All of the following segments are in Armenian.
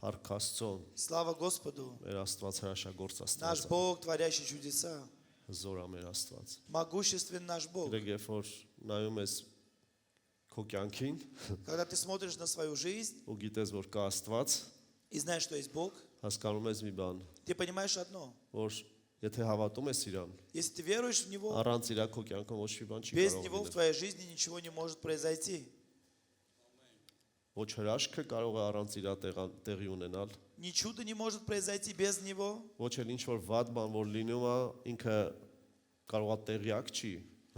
Փառք Աստծուն, Слава Господу. մեր Աստված հրաշագործ Наш Աստված է, Бог, творящий чудеса. զոր է մեր Աստված։ Могущественный наш Бог. Երբ որ նայում ես քո կյանքին Когда ты смотришь на свою жизнь ու գիտես որ կա Աստված, и знаешь, что есть Бог, հասկանում ես մի բան, ты понимаешь одно. որ եթե հավատում ես իրան, Если ты веруешь в Него, առանց իրա քո կյանքում ոչ մի բան չի без կարող Него в լինել։ твоей жизни ничего не может произойти. Ոչ հրաշքը կարող է առանց իրա տեղի ունենալ, Ни чудо не может произойти без Него. ոչ էլ ինչ որ վատ բան որ լինում է, ինքը կարող է տեղյակ չի,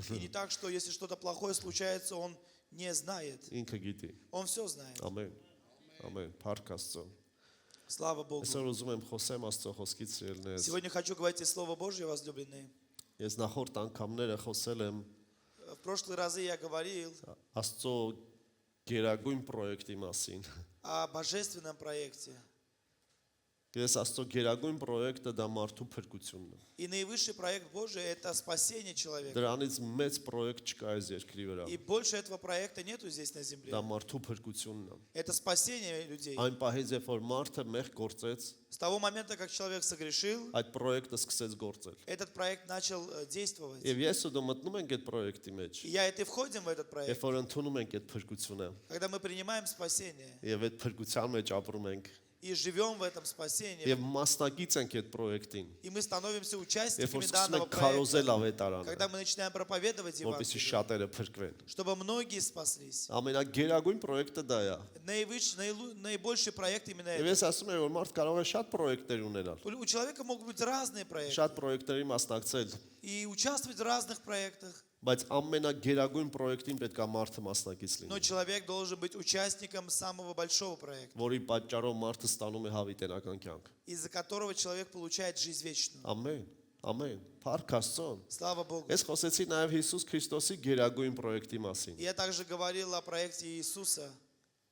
И не так, что если что-то плохое случается, Он не знает. ինքը գիտի։ Он все знает. Ամեն։ Ամեն։ Փառք Աստծո։ Слава Богу. Այսօր ուզում եմ խոսեմ Աստծո խոսքից սիրելիներս։ Сегодня хочу говорить из Слова Божьего, возлюбленные. Ես նախորդ անգամները խոսել եմ В прошлые разы я говорил Աստծո գերագույն պրոյեկտի մասին։ о божественном проекте. Ես Աստծո գերագույն պրոյեկտը դա մարդու փրկությունն է։ И наивысший проект Божий – это спасение человека. Դրանից մեծ պրոյեկտ չկա այս երկրի վրա։ И больше этого проекта нету здесь на земле. Դա մարդու փրկությունն է։ Это спасение людей. Այն պահից, երբ որ մարդը մեղ գործեց, С того момента, как человек согрешил, այդ պրոյեկտը սկսեց գործել։ этот проект начал действовать. Եվ ես ու դու мտնում ենք այդ պրոյեկտի մեջ։ И я и ты входим в этот Երբ проект, որ ընդունում ենք այդ փրկությունը, когда мы принимаем спасение եւ այդ փրկության մեջ ապրում ենք, и живем в этом спасении, եւ մասնակից ենք այդ պրոյեկտին, и мы становимся երբ участниками որ սկսում данного ենք քարոզել проекта, ավետարանը, когда мы начинаем проповедовать որպեսզի Евангелие, շատերը փրկվեն։ чтобы многие спаслись. Ամենագերագույն պրոյեկտը դա է։ Наибольший проект именно Եվ это. ես ասում եմ, որ մարդ կարող է շատ պրոյեկտներ ունենալ, У человека могут быть разные проекты շատ պրոյեկտների մասնակցել, и участвовать в разных проектах, բայց ամենագերագույն պրոյեկտին պետք է մարդը մասնակից но լինի, человек должен быть участником самого большого проекта, որի պատճառով մարդը ստանում է հավիտենական կյանք։ из-за которого человек получает жизнь вечную. Ամեն, ամեն։ Փառք Աստծուն։ Слава Богу. Ես խոսեցի նաև Հիսուս Քրիստոսի գերագույն պրոյեկտի մասին։ Я также говорил о проекте Иисуса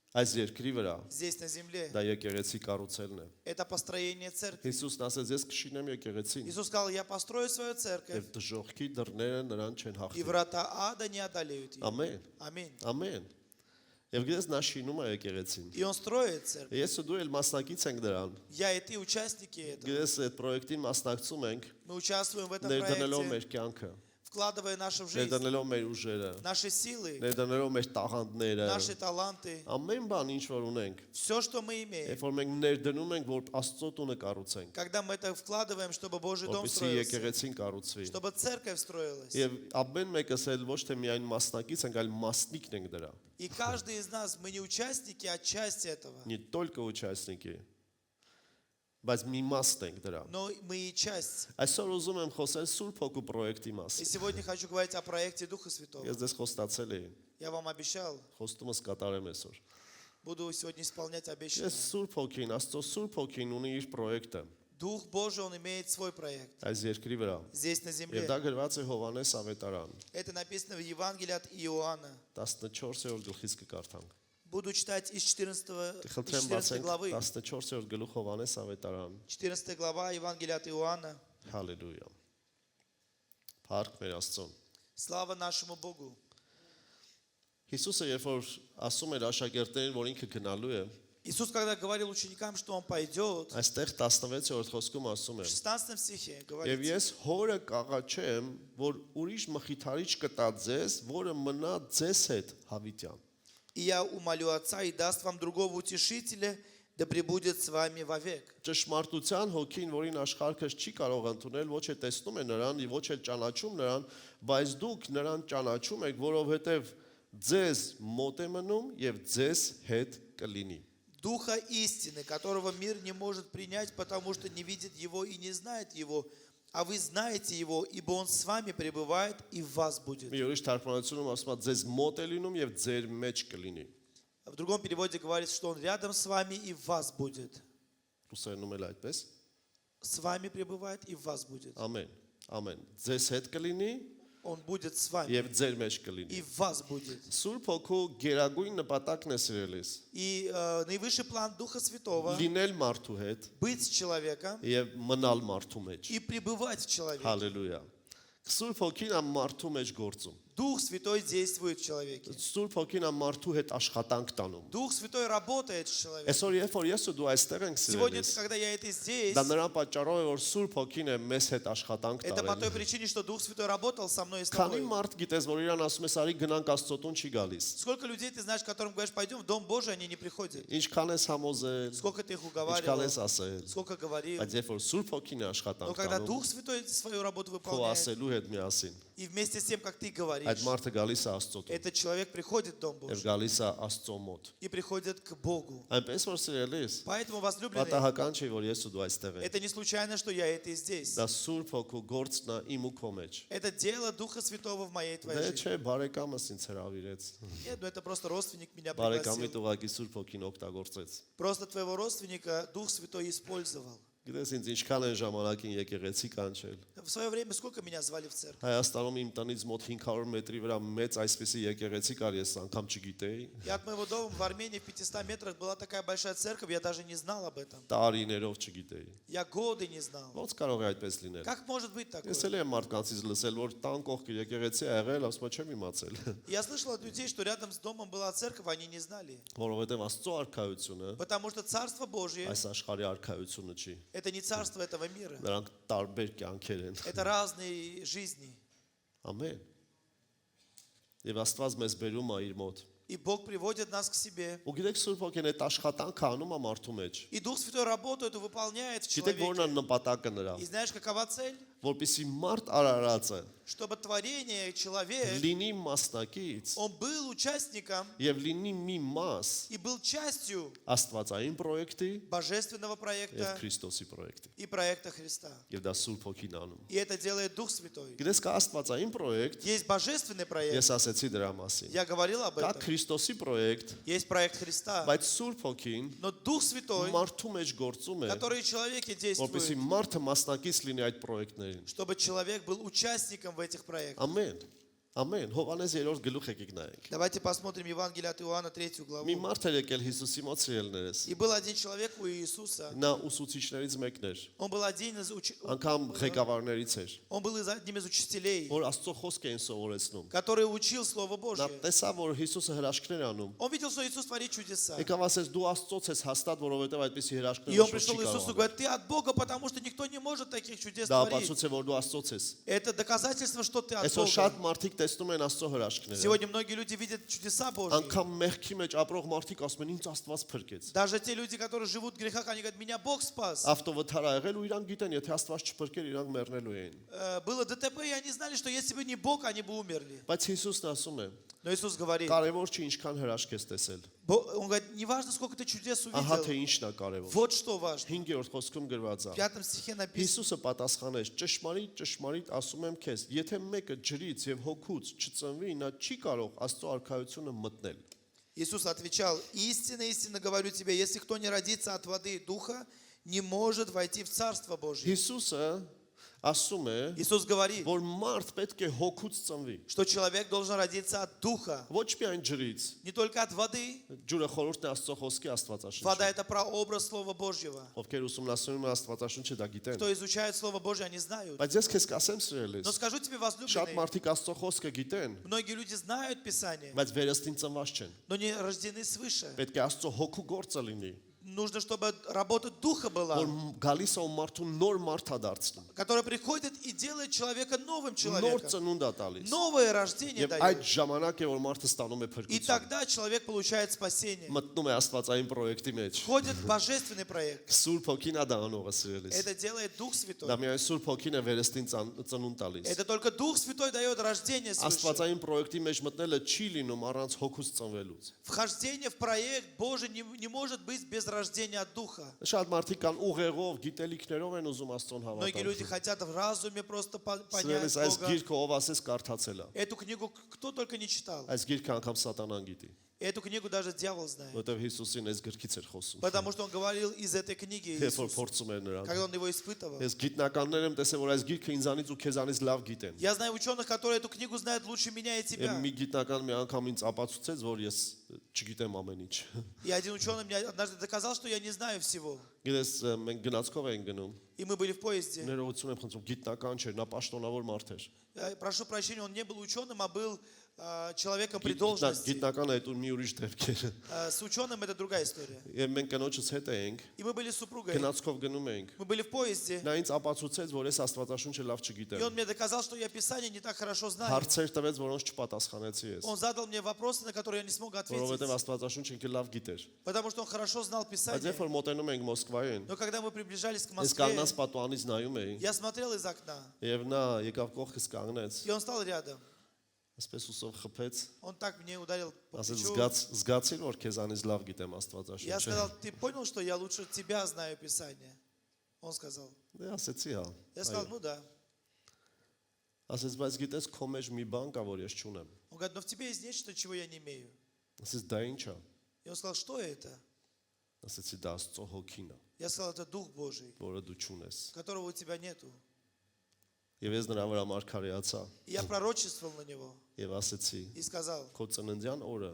Այս երկրի վրա здесь на земле. դա եկեղեցի կառուցելն է։ Это построение церкви. Հիսուսն ասաց, ես կշինեմ եկեղեցին, Иисус сказал, я построю свою церковь, եւ դժոխքի դռները նրան չեն и հաղթի։ врата ада не одолеют ее. Ամեն, Аминь. ամեն։ Եվ գիտես նա շինում է եկեղեցին։ И Он строит церковь. Ես ու դու էլ մասնակից ենք դրան։ Я и ты участники этого. Գիտես այդ պրոյեկտին մասնակցում ենք, Мы участвуем в этом ներդնելով проекте, մեր կյանքը, вкладывая нашу жизнь, ներդնելով մեր ուժերը, наши силы, ներդնելով մեր տաղանդները, наши таланты, ամեն բան ինչ որ ունենք։ все, что мы имеем. Երբ որ մենք ներդնում ենք, որ Աստծո տունը կառուցենք, Когда мы это вкладываем, чтобы Божий дом որպեսզի строился, եկեղեցին կառուցվի։ чтобы церковь строилась. Եվ ամեն մեկս էլ ոչ թե միայն մասնակից ենք, այլ մասնիկն ենք дыра. И каждый из нас, мы не участники, а часть этого. Не только участники, բայց մի մասն ենք դրա։ Но мы и часть. Այսօր ուզում եմ խոսել Սուրբ Հոգու պրոյեկտի И մասին։ сегодня хочу говорить о проекте Духа Святого. Ես դες խոստացել եմ, Я вам обещал, խոստումս կատարեմ այսօր։ буду сегодня исполнять Ես обещание. Սուրբ Հոգին, Աստծո Սուրբ Հոգին ունի իր պրոյեկտը Дух Божий, Он имеет свой проект այս երկրի վրա։ здесь на Եվ земле. դա գրված է Հովանես ավետարան Это написано в Евангелии от Иоанна. 14-րդ գլխից կկարդանք։ Буду читать из 14 Խնդրեմ 14 բացենք главы. 14-րդ գլուխ Հովանես ավետարան։ 14 глава Евангелия от Иоанна. Հալելույա։ Փառք մեր Աստծուն։ Слава нашему Богу. Հիսուսը երբ որ ասում էր աշակերտներին, որ ինքը գնալու է, Иисус, когда говорил ученикам, что Он пойдет, այստեղ 16-րդ խոսքում ասում в է. 16 стихе Եվ говорится, ես հորը կաղաչեմ, որ ուրիշ մխիթարիչ կտա ձեզ, որը մնա ձեզ հետ հավիտյան։ и я умолю Отца и даст вам другого утешителя, да пребудет с вами вовек. Ճշմարտության հոգին, որին աշխարհը չի կարող ընդունել, ոչ է տեսնում է նրան, ոչ է ճանաչում նրան, բայց դուք նրան ճանաչում եք, որովհետև ձեզ մոտ է մնում եւ ձեզ հետ կլինի։ Духа истины, которого мир не может принять, потому что не видит Его и не знает Его, а вы знаете Его, ибо Он с вами пребывает и в вас будет. Մի ուրիշ թարգմանությունում ասում է ձեզ մոտ է լինում եւ ձեր մեջ կլինի։ В другом переводе говорится, что Он рядом с вами и в вас будет. Ռուսերենում էլ այդպես։ С вами пребывает и в вас будет. Ամեն։ Ամեն։ Ձեզ հետ կլինի Он будет с вами եւ ձեր մեջ կլինի։ и в вас будет. Սուրբ Հոգու գերագույն նպատակն է սիրելիս։ И наивысший план Духа Святого Լինել մարդու հետ быть с человеком եւ մնալ մարդու մեջ։ и пребывать в человеке. Հալելույա։ Սուրբ Հոգին է մարդու մեջ գործում։ Дух Святой действует в человеке. Սուրբ Հոգին է մարդու հետ աշխատանք տանում։ Дух Святой работает с человеком. Այսօր երբ որ ես ու դու այստեղ ենք Сегодня, սիրելիս, когда я это здесь, դա նրան պատճառով է որ Սուրբ Հոգին է մեզ հետ աշխատանք это по той տարել։ причине, что Дух Святой работал со мной и с Քանի тобой. մարդ գիտես որ իրան ասում ես արի գնանք Աստծո տուն չի գալիս։ Сколько людей ты знаешь, которым говоришь, пойдем в Дом Божий, они не приходят. Ինչքան ես համոզել, Сколько ты их ինչքան уговаривал, ես ասել։ сколько говорил. Բայց երբ որ Սուրբ Հոգին է Но աշխատանք когда տանում, Дух Святой свою работу քո выполняет, ասելու հետ միասին, и вместе с тем, как ты այդ говоришь, մարդը գալիս է Աստծո տուն, этот человек приходит в Дом եւ Божий գալիս է Աստծո մոտ։ и приходит к Богу. Այնպես որ սիրելիս, Поэтому, возлюбленные, պատահական չի որ ես ու դու այստեղ ենք։ это не случайно, что я это и здесь. Դա Սուրբ Հոգու գործն է իմ ու քո մեջ։ Это дело Духа Святого в моей твоей Դե жизни. չէ, բարեկամս ինձ հրավիրեց։ Нет, ну это просто родственник меня Բարեկամի пригласил. տուղակի Սուրբ Հոգին օգտագործեց։ Просто твоего родственника Дух Святой использовал. Գիտես ինձ ինչքան են ժամանակին եկեղեցի կանչել։ В свое время сколько меня звали в церковь? Հայաստանում իմ տնից մոտ 500 մետրի վրա մեծ այսպիսի եկեղեցի կար, ես անգամ չգիտեի։ И от моего дома в Армении в 500 метрах была такая большая церковь, я даже не знал об этом. Տարիներով չգիտեի։ Я годы не знал. Ոնց կարող է այդպես լինել։ Как может быть такое? Ես էլ եմ մարդկանցից լսել, որ տան կողքի եկեղեցի ա եղել, ասում եմ չեմ իմացել։ Я слышал от людей, что рядом с домом была церковь, они не знали. Որովհետև Աստծո արքայությունը Потому что Царство Божье այս աշխարհի арքայությունը չի։ – это не царство этого мира. Նրանք տարբեր կյանքեր են։ Это разные жизни. Ամեն։ Եվ Աստված մեզ բերում է իր մոտ։ И Бог приводит нас к себе. Ու գիտեք Սուրբ Հոգին այդ աշխատանքը անում է մարդու մեջ։ И Дух Святой работает и выполняет в Գիտեք որն է человеке. նպատակը նրա, И знаешь, какова цель? որպեսզի մարդ արարածը Чтобы творение, человек, լինի մասնակից он был участником եւ լինի մի մաս и был частью Աստվածային պրոյեկտի божественного եւ проекта Քրիստոսի պրոյեկտի։ и проекта Христа. Եվ դա Սուրբ Հոգին անում։ И это делает Дух Святой. Գիտես կա Աստվածային պրոյեկտ, Есть божественный проект. ես ասեցի դրա մասին։ Я говорил об Կա этом. Քրիստոսի պրոյեկտ, Есть проект Христа. բայց Սուրբ Հոգին Но Дух Святой, մարդու մեջ գործում է, который в человеке որպեսզի действует, մարդը մասնակից լինի այդ պրոյեկտներին։ чтобы человек был участником в этих проектах. Ամեն։ Ամեն։ Հովանես 3-րդ գլուխ եկեք նայենք։ Давайте посмотрим Евангелие от Иоанна, 3 главу. Մի մարդ էր եկել Հիսուսի մոտ սիրելներես։ И был один человек у Иисуса. Նա ուսուցիչներից мեկն էր, Он был один из անգամ ղեկավարներից էր, Он был одним из учителей, որ Աստծո խոսք էին սովորեցնում։ который учил Слово Նա Божье. տեսավ, որ Հիսուսը հրաշքներ անում։ Он видел, что Иисус творит чудеса. Եկավ ասես դու Աստծոց ես հաստատ, որովհետև այդպիսի И հրաշքներ он ոչ пришел չի к Иисусу и կարող։ говорит, ты от Бога, потому что никто не может таких чудес Դա творить. ապացույց է, որ դու Աստծոց ես։ Это доказательство, что ты от Այսօր Бога. շատ մարդիկ տեսնում են Աստծո հրաշքները։ Сегодня многие люди видят чудеса Божьи. Անկամ մեղքի մեջ ապրող մարդիկ ասում են ինձ Աստված փրկեց։ Даже те люди, которые живут в грехах, они говорят, меня Бог спас. Ավտովթար ա եղել ու իրանք գիտեն, եթե Աստված չփրկեր, иրանք մեռնելու էին։ Было ДТП, и они знали, что если бы не Бог, они бы умерли. Բայց Հիսուսն ասում է. Но Иисус говорит, Կարևոր չի ինչքան հրաշք ես տեսել։ Он говорит, не важно, сколько ты чудес Ահա թե увидел. ինչն է կարևոր։ Вот что важно. 5-րդ խոսքում գրված В է։ 5 стихе написано, Հիսուսը պատասխանեց. Ճշմարիտ, ճշմարիտ ասում եմ քեզ, եթե մեկը ջրից եւ հոգուց չծնվի, նա չի կարող Աստծո արքայությունը մտնել։ Иисус отвечал, истинно, истинно говорю тебе, если кто не родится от воды и духа, не может войти в Царство Божье. Հիսուսը ասում է, Иисус говорит, որ մարդ պետք է հոգուց ծնվի։ что человек должен родиться от духа, Ոչ միայն ջրից։ не только от воды. Ջուրը խորհուրդն է Աստծո խոսքի Աստվածաշնչը։ Вода – это прообраз Слова Божьего. Ովքեր ուսումնասիրում են Աստվածաշունչը, դա գիտեն։ Кто изучает Слово Божье, они знают. Բայց ես քեզ կասեմ սիրելիս, Но скажу тебе, շատ возлюбленный, մարդիկ Աստծո խոսքը գիտեն, многие люди знают Писание, բայց վերստին ծնված չեն։ но не рождены свыше. Պետք է Աստծո հոգու գործը լինի, Нужно, чтобы работа Духа была, որ գալիս է ու մարդուն նոր մարդ է дարձնում։ которая приходит и делает человека новым Նոր человеком. ծնունդ է տալիս։ Новое рождение Եվ այդ дает. ժամանակ է որ մարդը ստանում է И փրկություն։ тогда человек получает спасение. Մտնում է Աստվածային պրոյեկտի մեջ։ Входит в божественный проект. Սուրբ Հոգին է դա անողը սիրելիս։ Это делает Дух Святой. Դա միայն Սուրբ Հոգին է վերստին ծնունդ տալիս։ Это только Дух Святой дает рождение свыше. Աստվածային պրոյեկտի մեջ մտնելը չի լինում առանց հոգուց ծնվելուց։ Вхождение в проект Божий не может быть без рождения от Духа. Շատ մարդիկ կան ուղեղով, գիտելիքներով են ուզում Աստծուն Многие люди հավատալ։ хотят в разуме просто понять Սիրելիս այս Бога. գիրքը ով ասես կարդացել է։ Эту книгу кто только не читал. Այս գիրքը անգամ սատանան գիտի, Эту книгу даже дьявол знает. որովհետև Հիսուսին այս գրքից էր խոսում։ Потому что он говорил из этой книги Երբ որ Иисус, փորձում էր նրան։ когда он его испытывал. Ես գիտնականներ եմ տեսել, որ այս գիրքը ինձանից ու քեզանից լավ գիտեն։ Я знаю ученых, которые эту книгу знают лучше меня и тебя. Եմ մի գիտնական մի անգամ ինձ ապացուցեց, որ ես չգիտեմ ամեն ինչ։ И один ученый мне однажды доказал, что я не знаю всего. Գիտես մենք գնացքով ենք գնում։ И мы были в поезде. Ներողություն եմ խնդրում, գիտնական չէր, նա պաշտոնավոր մարդ էր։ Прошу прощения, он не был ученым, а был человеком при должности. Գիտնականը այդ ու մի ուրիշ դեպք էր։ С ученым это другая история. Եվ մենք կնոջս հետ էինք, И мы были с супругой. գնացքով գնում էինք։ Мы были в поезде. Նա ինձ ապացուցեց, որ ես Աստվածաշունչը լավ И չգիտեմ։ он мне доказал, что я Писание не так хорошо знаю. Հարցեր տվեց, որոնց չպատասխանեցի ես, Он задал мне вопросы, на которые я не смог որովհետև ответить. Աստվածաշունչը ինքը լավ գիտեր։ Потому что он хорошо знал Բայց Писание. երբ որ մոտենում ենք Մոսկվային, Но когда мы приближались к ես Москве, կանգնած պատուանից նայում էի, я смотрел из окна. եւ նա եկավ կողքս кանգնեց, И он стал рядом. ասպես ուսով խփեց, Он так мне ударил по ասեց плечу. զգացիր, որ քեզանից լավ գիտեմ Я Աստվածաշունչը։ сказал, ты понял, что я лучше тебя знаю Писание? Он сказал. Դե ասեցի հա։ Я сказал, ну да. Ասեց, բայց գիտես, քո մեջ մի բան կա, որ ես չունեմ։ Он говорит, но в тебе есть нечто, чего я не имею. Ասեց, դա ի՞նչ է։ И он сказал, что это? Ասեցի, դա Աստծո հոգին է, Я сказал, это Дух Божий, որը դու չունես։ которого у тебя нету. Եվ ես նրա վրա մարգարեացա И я пророчествовал на него եւ ասեցի, и сказал, քո ծննդյան օրը,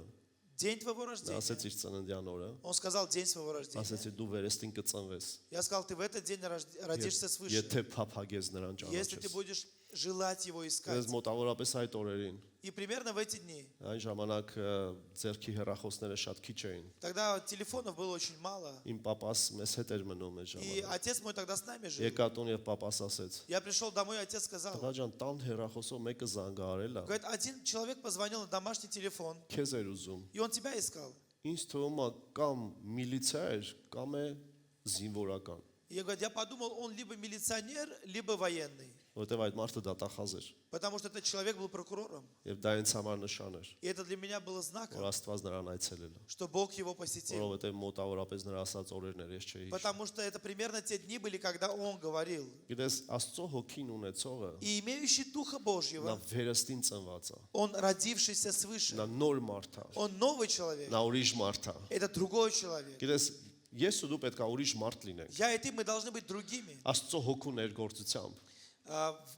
день твоего նա рождения. ասեց իր ծննդյան օրը, Он сказал, день своего рождения. ասեցի դու վերստին կծնվես, Я сказал, ты в этот день родишься свыше. եթե փափագես նրան Если ты ճանաչես։ будешь желать его искать. Ես մոտավորապես այդ օրերին, И примерно в эти дни, այն ժամանակ ձերքի հեռախոսները շատ քիչ էին։ тогда телефонов было очень мало. Իմ papas մեզ հետ էր մնում այդ И ժամանակ։ отец мой тогда с нами жил. Եկա տուն եւ papas ասեց. Я пришел домой, отец сказал, Տղա ջան, տան հեռախոսով մեկը զանգարել է։ говорит, один человек позвонил на домашний телефон, Քեզ էր ուզում։ и он тебя искал. Ինձ թվում է կամ միլիցիա էր, կամ է զինվորական, И я, говорит, я подумал, он либо милиционер, либо военный. որովհետև այդ մարդը դատախազ էր Потому что этот человек был прокурором. եւ դա ինձ համար նշան էր, И это для меня было որ знаком, Աստված նրան այցելել է, что Бог его посетил. որովհետև մոտավորապես նրա ասած օրերն էր, ես չէի։ Потому что это примерно те дни были, когда он говорил. Գիտես, Աստծո հոգին ունեցողը И имеющий Духа նա Божьего, վերստին ծնված է, он родившийся свыше. նա նոր մարդ է, Он новый человек. նա ուրիշ մարդ է։ Это другой человек. Գիտես, ես ու դու պետք է ուրիշ մարդ լինենք, Я и ты, мы должны быть другими. Աստծո հոգու ներգործությամբ։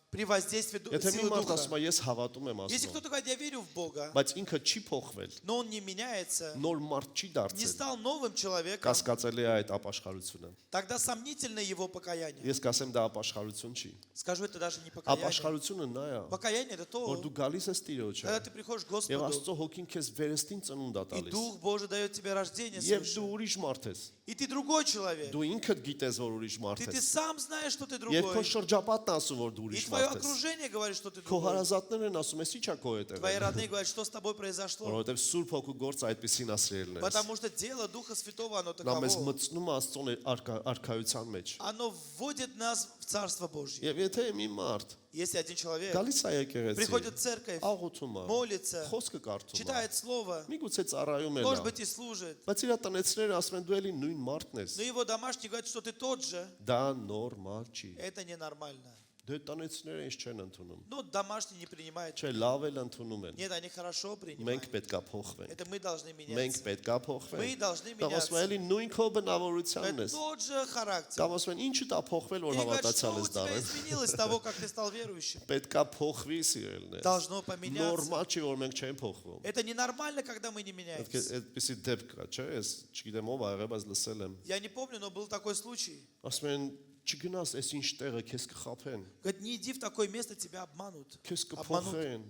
При воздействии Եթե մի силы մարդ ասում Духа. է, ես հավատում եմ Если Աստծուն, кто-то говорит, я верю в Бога, բայց ինքը չի փոխվել, но он не меняется, նոր մարդ չի не դարձել, стал новым человеком, կասկածելի է այդ ապաշխարությունը։ тогда сомнительно его покаяние. Ես կասեմ դա ապաշխարություն չի։ Скажу, это даже не покаяние. Ապաշխարությունը նա է, Покаяние это то, որ դու գալիս ես Տիրոջը когда ты приходишь к եւ Господу, Աստծո հոգին քեզ վերստին ծնունդ է и տալիս։ Дух Божий дает тебе рождение Եվ свыше. դու ուրիշ մարդ ես։ И ты другой человек. Դու ինքդ гիտես, որ ուրիշ մարդ Ты ես։ сам знаешь, что ты Երբ քո другой. շրջապատն ասում, որ դու И ուրիշ твое մարդ ես։ окружение говорит, что ты Քո другой. հարազատներն են ասում, ես ի՞նչ է քո հետ Твои եղել։ родные говорят, что с тобой произошло. Որովհետեւ Սուրբ Հոգու գործը այդպեսին ասրելն է։ Потому что дело Духа Святого, оно Նա մեզ таково. մտցնում է Աստծո արքայության մեջ։ Оно вводит нас в Царство Божье. Եվ եթե մի մարդ Если один человек գալիս է եկեղեցի, приходит в церковь, աղոթում է, молится, խոսքը կարդում է, читает Слово, միգուցե ծառայում է может նա, быть и служит, բայց իր տնեցները ասում են դու էլի նույն մարդն ես։ но его домашние говорят, что ты тот же, Դա նորմալ չի։ это ненормально. Դե տնեցները ինձ չեն ընդունում։ Но домашние не принимают. Չէ, լավ էլ ընդունում են։ Нет, они хорошо Մենք принимают. պետքա փոխվենք։ Это мы должны Մենք меняться. պետքա Мы փոխվենք։ должны Դա ասում меняться. է էլի նույն քո բնավորությանն Это ես։ тот же характер. Դա ասում են ինչու դա փոխվել որ И говорят, что հավատացյալ у ես тебя դառել։ изменилось с того, как ты стал верующим. Պետքա փոխվի սիրելներ։ Должно поменяться. Նորմալ չի որ մենք չենք փոխվում։ Это ненормально, когда мы не меняемся. Այդպեսի դեպք կա, չէ՞, ես չգիտեմ ով ա եղել, բայց լսել եմ։ Я не помню, но был такой случай. Ասում են չգնաս, այս ինչ տեղը քեզ կխափեն, Говорит, не иди в такое место, тебя обманут. քեզ Обманут. կփոխեն։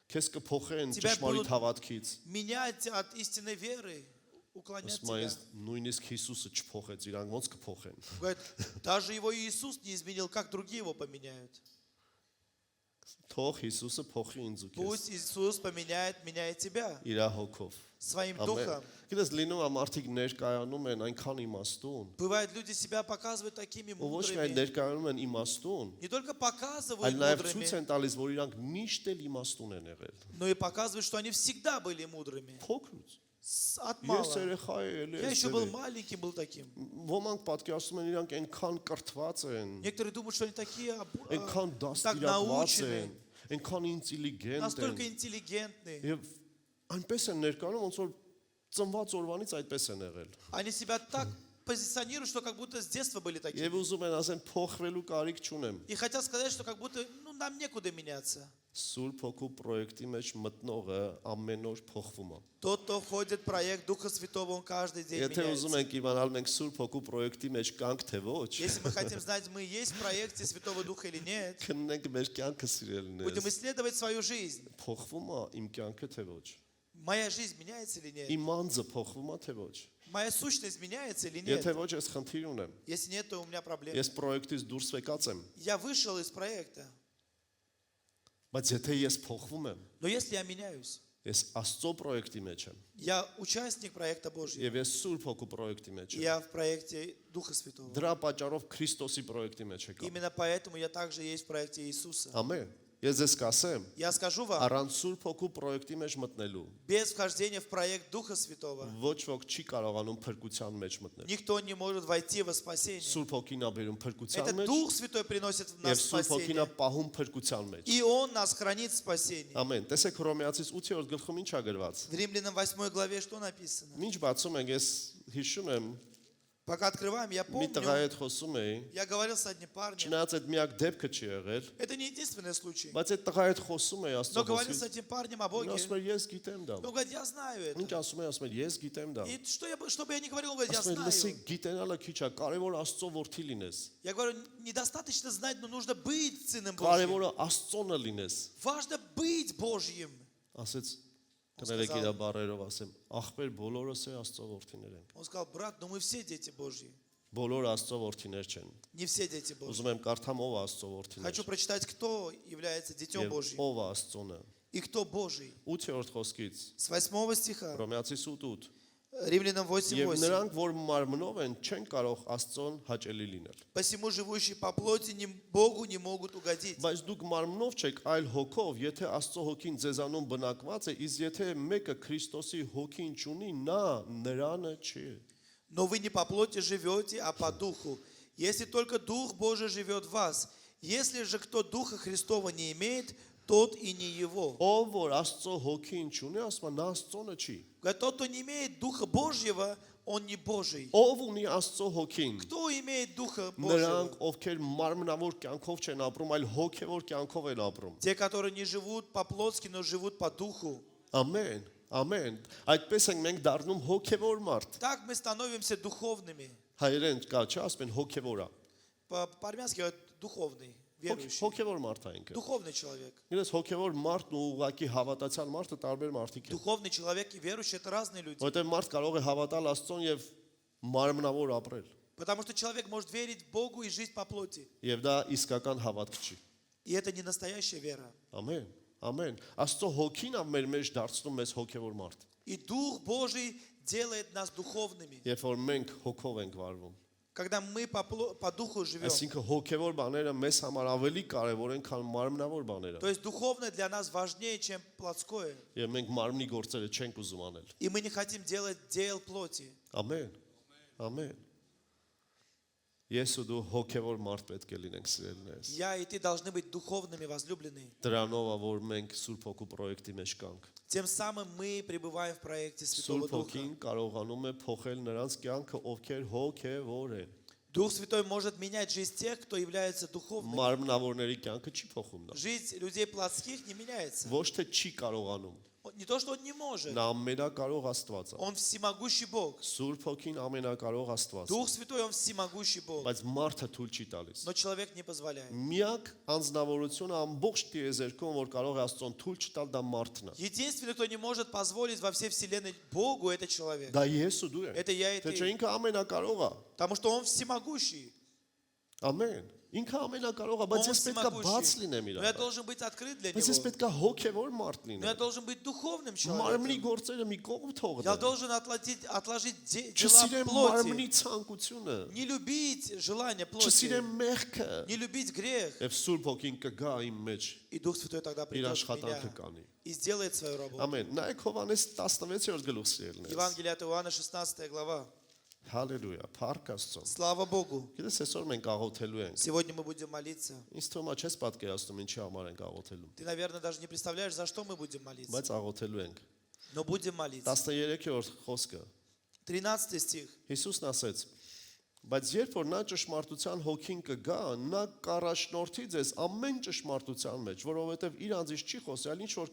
Քեզ կփոխեն Тебя ճշմարիտ будут- հավատքից։ Менять от истинной веры, уклонять Ասում են тебя. նույնիսկ Հիսուսը չփոխեց, իրանք ոնց կփոխեն։ Говорит, даже его Иисус не изменил, как другие его поменяют. Թող Հիսուսը փոխի ինձ ու քեզ Пусть Иисус поменяет меня и тебя իր հոգով։ своим Ամեն։ духом. Գիտես լինում է մարդիկ ներկայանում են այնքան իմաստուն, Бывает, люди себя показывают такими ու ոչ միայն мудрыми. ներկայանում են իմաստուն, Не только այլ показывают նաև ցույց мудрыми, են տալիս, որ իրանք միշտ էլ իմաստուն են եղել։ но и показывают, что они всегда были мудрыми. Փոքրուց։ От Ես мала. երեխա էի, Я էլի еще был էլի։ маленьким, был таким. Ոմանք պատկերացնում են իրանք այնքան կրթված են, Некоторые думают, что они такие այնքան так դաստիարակված научены, են, այնքան ինտելիգենտ настолько են։ интеллигентны. Եվ այնպես են ներկայանում, ոնց որ ծնված օրվանից այդպես են եղել։ Они себя так позиционируют, что как будто с детства были такими. Եվ ուզում են ասեն փոխվելու կարիք չունեմ։ И хотят сказать, что как будто нам некуда меняться. Սուրբ Հոգու պրոյեկտի մեջ մտնողը ամեն օր փոխվում է։ Тот, кто входит в проект Духа Святого, он каждый день Եթե ուզում меняется. ենք իմանալ մենք Սուրբ Հոգու պրոյեկտի մեջ կանք թե ոչ, Если мы хотим знать, мы есть в проекте Святого Духа или нет, քննենք մեր կյանքը будем սիրելիներս։ исследовать свою жизнь. Փոխվում է իմ կյանքը թե ոչ։ Моя жизнь меняется или нет? Իմ անձը փոխվում է թե ոչ։ Моя сущность меняется или нет? Եթե ոչ, ես խնդիր ունեմ։ Если нет, то у меня проблемы. Ես պրոյեկտից դուրս եկած եմ, Я вышел из проекта. բայց եթե ես փոխվում եմ, Но если я меняюсь, ես Աստծո պրոյեկտի մեջ եմ, я участник проекта Божьего. եւ ես Սուրբ Հոգու պրոյեկտի մեջ եմ։ Я в проекте Духа Святого. Դրա պատճառով Քրիստոսի պրոյեկտի մեջ եկա։ Именно поэтому я также есть в проекте Иисуса. Ամեն։ Ես ձեզ կասեմ, Я скажу вам, առանց Սուրբ Հոգու պրոյեկտի մեջ մտնելու без вхождения в проект Духа Святого ոչ ոք չի կարողանում փրկության մեջ մտնել։ никто не может войти во спасение. Սուրբ Հոգին է բերում փրկության Это մեջ Дух Святой приносит в нас եւ Սուրբ Հոգին է спасение. պահում փրկության մեջ։ И Он нас хранит в спасении. Ամեն։ Տեսեք Հռոմեացիս 8-րդ գլխում ինչ է գրված։ В Римлянам 8 главе что написано? Ինչ բացում ենք, ես հիշում եմ, Пока открываем, я մի տղայի помню, հետ խոսում էի, я говорил с одним парнем. չնայած այդ միակ դեպքը չի եղել, Это не единственный случай. բայց այդ տղայի հետ խոսում էի Աստծո Но говорил с խոսքից։ этим парнем о Նա Боге. ասում էր, ես գիտեմ դա։ Он говорит, я знаю Ինչ это. ասում էր, ես գիտեմ դա։ И что бы я ни говорил, он говорит, я Ասում էր, լսի, знаю. գիտենալը քիչ է, կարևոր Աստծո որդի լինես։ Я говорю, недостаточно знать, но нужно быть Сыном Божьим. Կարևորը Աստծոնը լինես։ Важно быть Божьим. Ասեց Он կներեք իր сказал, բառերով ասեմ, ախպեր բոլորս է Աստծո որդիներ ենք։ он сказал, брат, но мы все дети Божьи. Բոլորը Աստծո որդիներ չեն։ Не все дети Божьи. Ուզում եմ կարդամ ով է Աստծո որդիներ։ Хочу прочитать, кто является детем Եվ Божьим ով է Աստծոնը։ и кто Божий. 8-րդ խոսքից С 8 стиха, Հռոմեացիս 8:8 Римлянам Եվ 8:8. նրանք, որ մարմնով են, չեն կարող Աստծոն հաճելի լինել։ Посему живущие по плоти Богу не могут угодить. Բայց դուք մարմնով չեք, այլ հոգով, եթե Աստծո հոգին ձեզանում բնակված է, իսկ եթե մեկը Քրիստոսի հոգին չունի, նա նրանը չի։ Но вы не по плоти живете, а по духу. Если только Дух Божий живет в вас. Если же кто Духа Христова не имеет, тот и не его. Ով որ Աստծո հոգին չունի, ասում է նա Աստծոնը չի։ Говорит, тот, кто не имеет Духа Божьего, он не Божий. Ով ունի Աստծո հոգին։ Кто имеет Духа Նրանք, Божьего? ովքեր մարմնավոր կյանքով չեն ապրում, այլ հոգևոր кյանքով են ապրում։ Те, которые не живут по-плотски, но живут по Духу. Ամեն, ամեն։ Այդպես ենք մենք դառնում հոգևոր մարդ։ Так мы становимся духовными. Հայերեն կա, չէ՞, ասում են հոգևորա։ По-армянски говорят духовный, верующий. Հոգևոր մարդ է ինքը։ Духовный человек. Իրենց հոգևոր մարդն ու ուղակի հավատացյալ մարդը տարբեր մարդիկ են։ Духовный человек и верующий – это разные люди. Որտեղ մարդ կարող է հավատալ Աստծուն եւ մարմնավոր ապրել։ Потому что человек может верить Богу и жить по плоти. Եվ դա իսկական հավատք չի։ И это не настоящая вера. Ամեն, ամեն։ Աստծո հոգին է մեր մեջ դարձնում մեզ հոգևոր մարդ։ И Дух Божий делает нас духовными. Երբ որ մենք հոգով ենք վարվում։ Когда мы по Духу живем. Այսինքն հոգևոր բաները մեզ համար ավելի կարևոր են, քան մարմնավոր բաները։ То есть духовное для нас важнее, чем плотское. Եվ մենք մարմնի գործերը չենք ուզում аնել։ И мы не хотим делать дел плоти. Ամեն։ Ամեն։ Ես ու դու հոգևոր մարդ պետք է լինենք սիրելիներս։ Я и ты должны быть духовными, возлюбленные. Դրանով է որ մենք Սուրբ Հոգու պրոյեկտի մեջ կանք։ Тем самым мы пребываем в проекте Святого Սուրբ Духа. Հոգին կարողանում է փոխել նրանց կյանքը, ովքեր հոգևոր են։ Дух Святой может менять жизнь тех, кто является духовным. Մարմնավորների կյանքը չի փոխում դա։ Жизнь людей плотских не меняется. Ոչ թե չի կարողանում։ Не то, что он не может. Նա ամենակարող Աստված է։ Он всемогущий Бог. Սուրբ Հոգին ամենակարող Աստված է։ Дух Святой, он всемогущий Бог. Բայց մարդը թույլ չի տալիս։ Но человек не позволяет. Միակ անձնավորությունը ամբողջ տիեզերքում, որ կարող է Աստծուն թույլ չտալ, դա մարդն է։ Единственный, кто не может позволить во всей вселенной Богу, это человек. Դա ես ու դու ես։ Это я и Թե չէ ты. ինքը ամենակարող է։ Потому что он всемогущий. Ամեն։ Ինքը ամենակարող է, բայց Он ես պետք է բաց всемогущий. լինեմ իր Но я առաջ։ должен быть открыт для Բայց ես него. պետք է հոգևոր մարդ Но я լինեմ։ должен быть духовным Մարմնի человеком. գործերը մի կողմ թող Я դեմ։ должен отложить дела Չսիրեմ плоти. մարմնի ցանկությունը։ Не любить желание плоти. Չսիրեմ մեղքը։ Не любить грех. Եվ Սուրբ Հոգին կգա իմ մեջ, И Дух Святой тогда իր придет в աշխատանքը меня կանի։ и сделает свою работу. Ամեն։ Նայեք Հովհաննես 16-րդ գլուխ սիրելիներս։ Евангелие от Иоанна, 16 глава. Հալելույա, փառք Աստծո։ Слава Богу. Գիտես այսօր մենք աղոթելու ենք։ Сегодня мы будем молиться. Ինձ թվում է չես պատկերացնում ինչի համար ենք աղոթելու։ Ты, наверное, даже не представляешь, за что мы будем молиться. Բայց աղոթելու ենք։ Но будем молиться. 13-րդ խոսքը։ 13 стих. Հիսուսն ասեց. Բայց երբ որ նա ճշմարտության հոգին կգա, նա կառաջնորդի ձեզ ամեն ճշմարտության մեջ, որովհետև իր անձից չի խոսի, այլ ինչ որ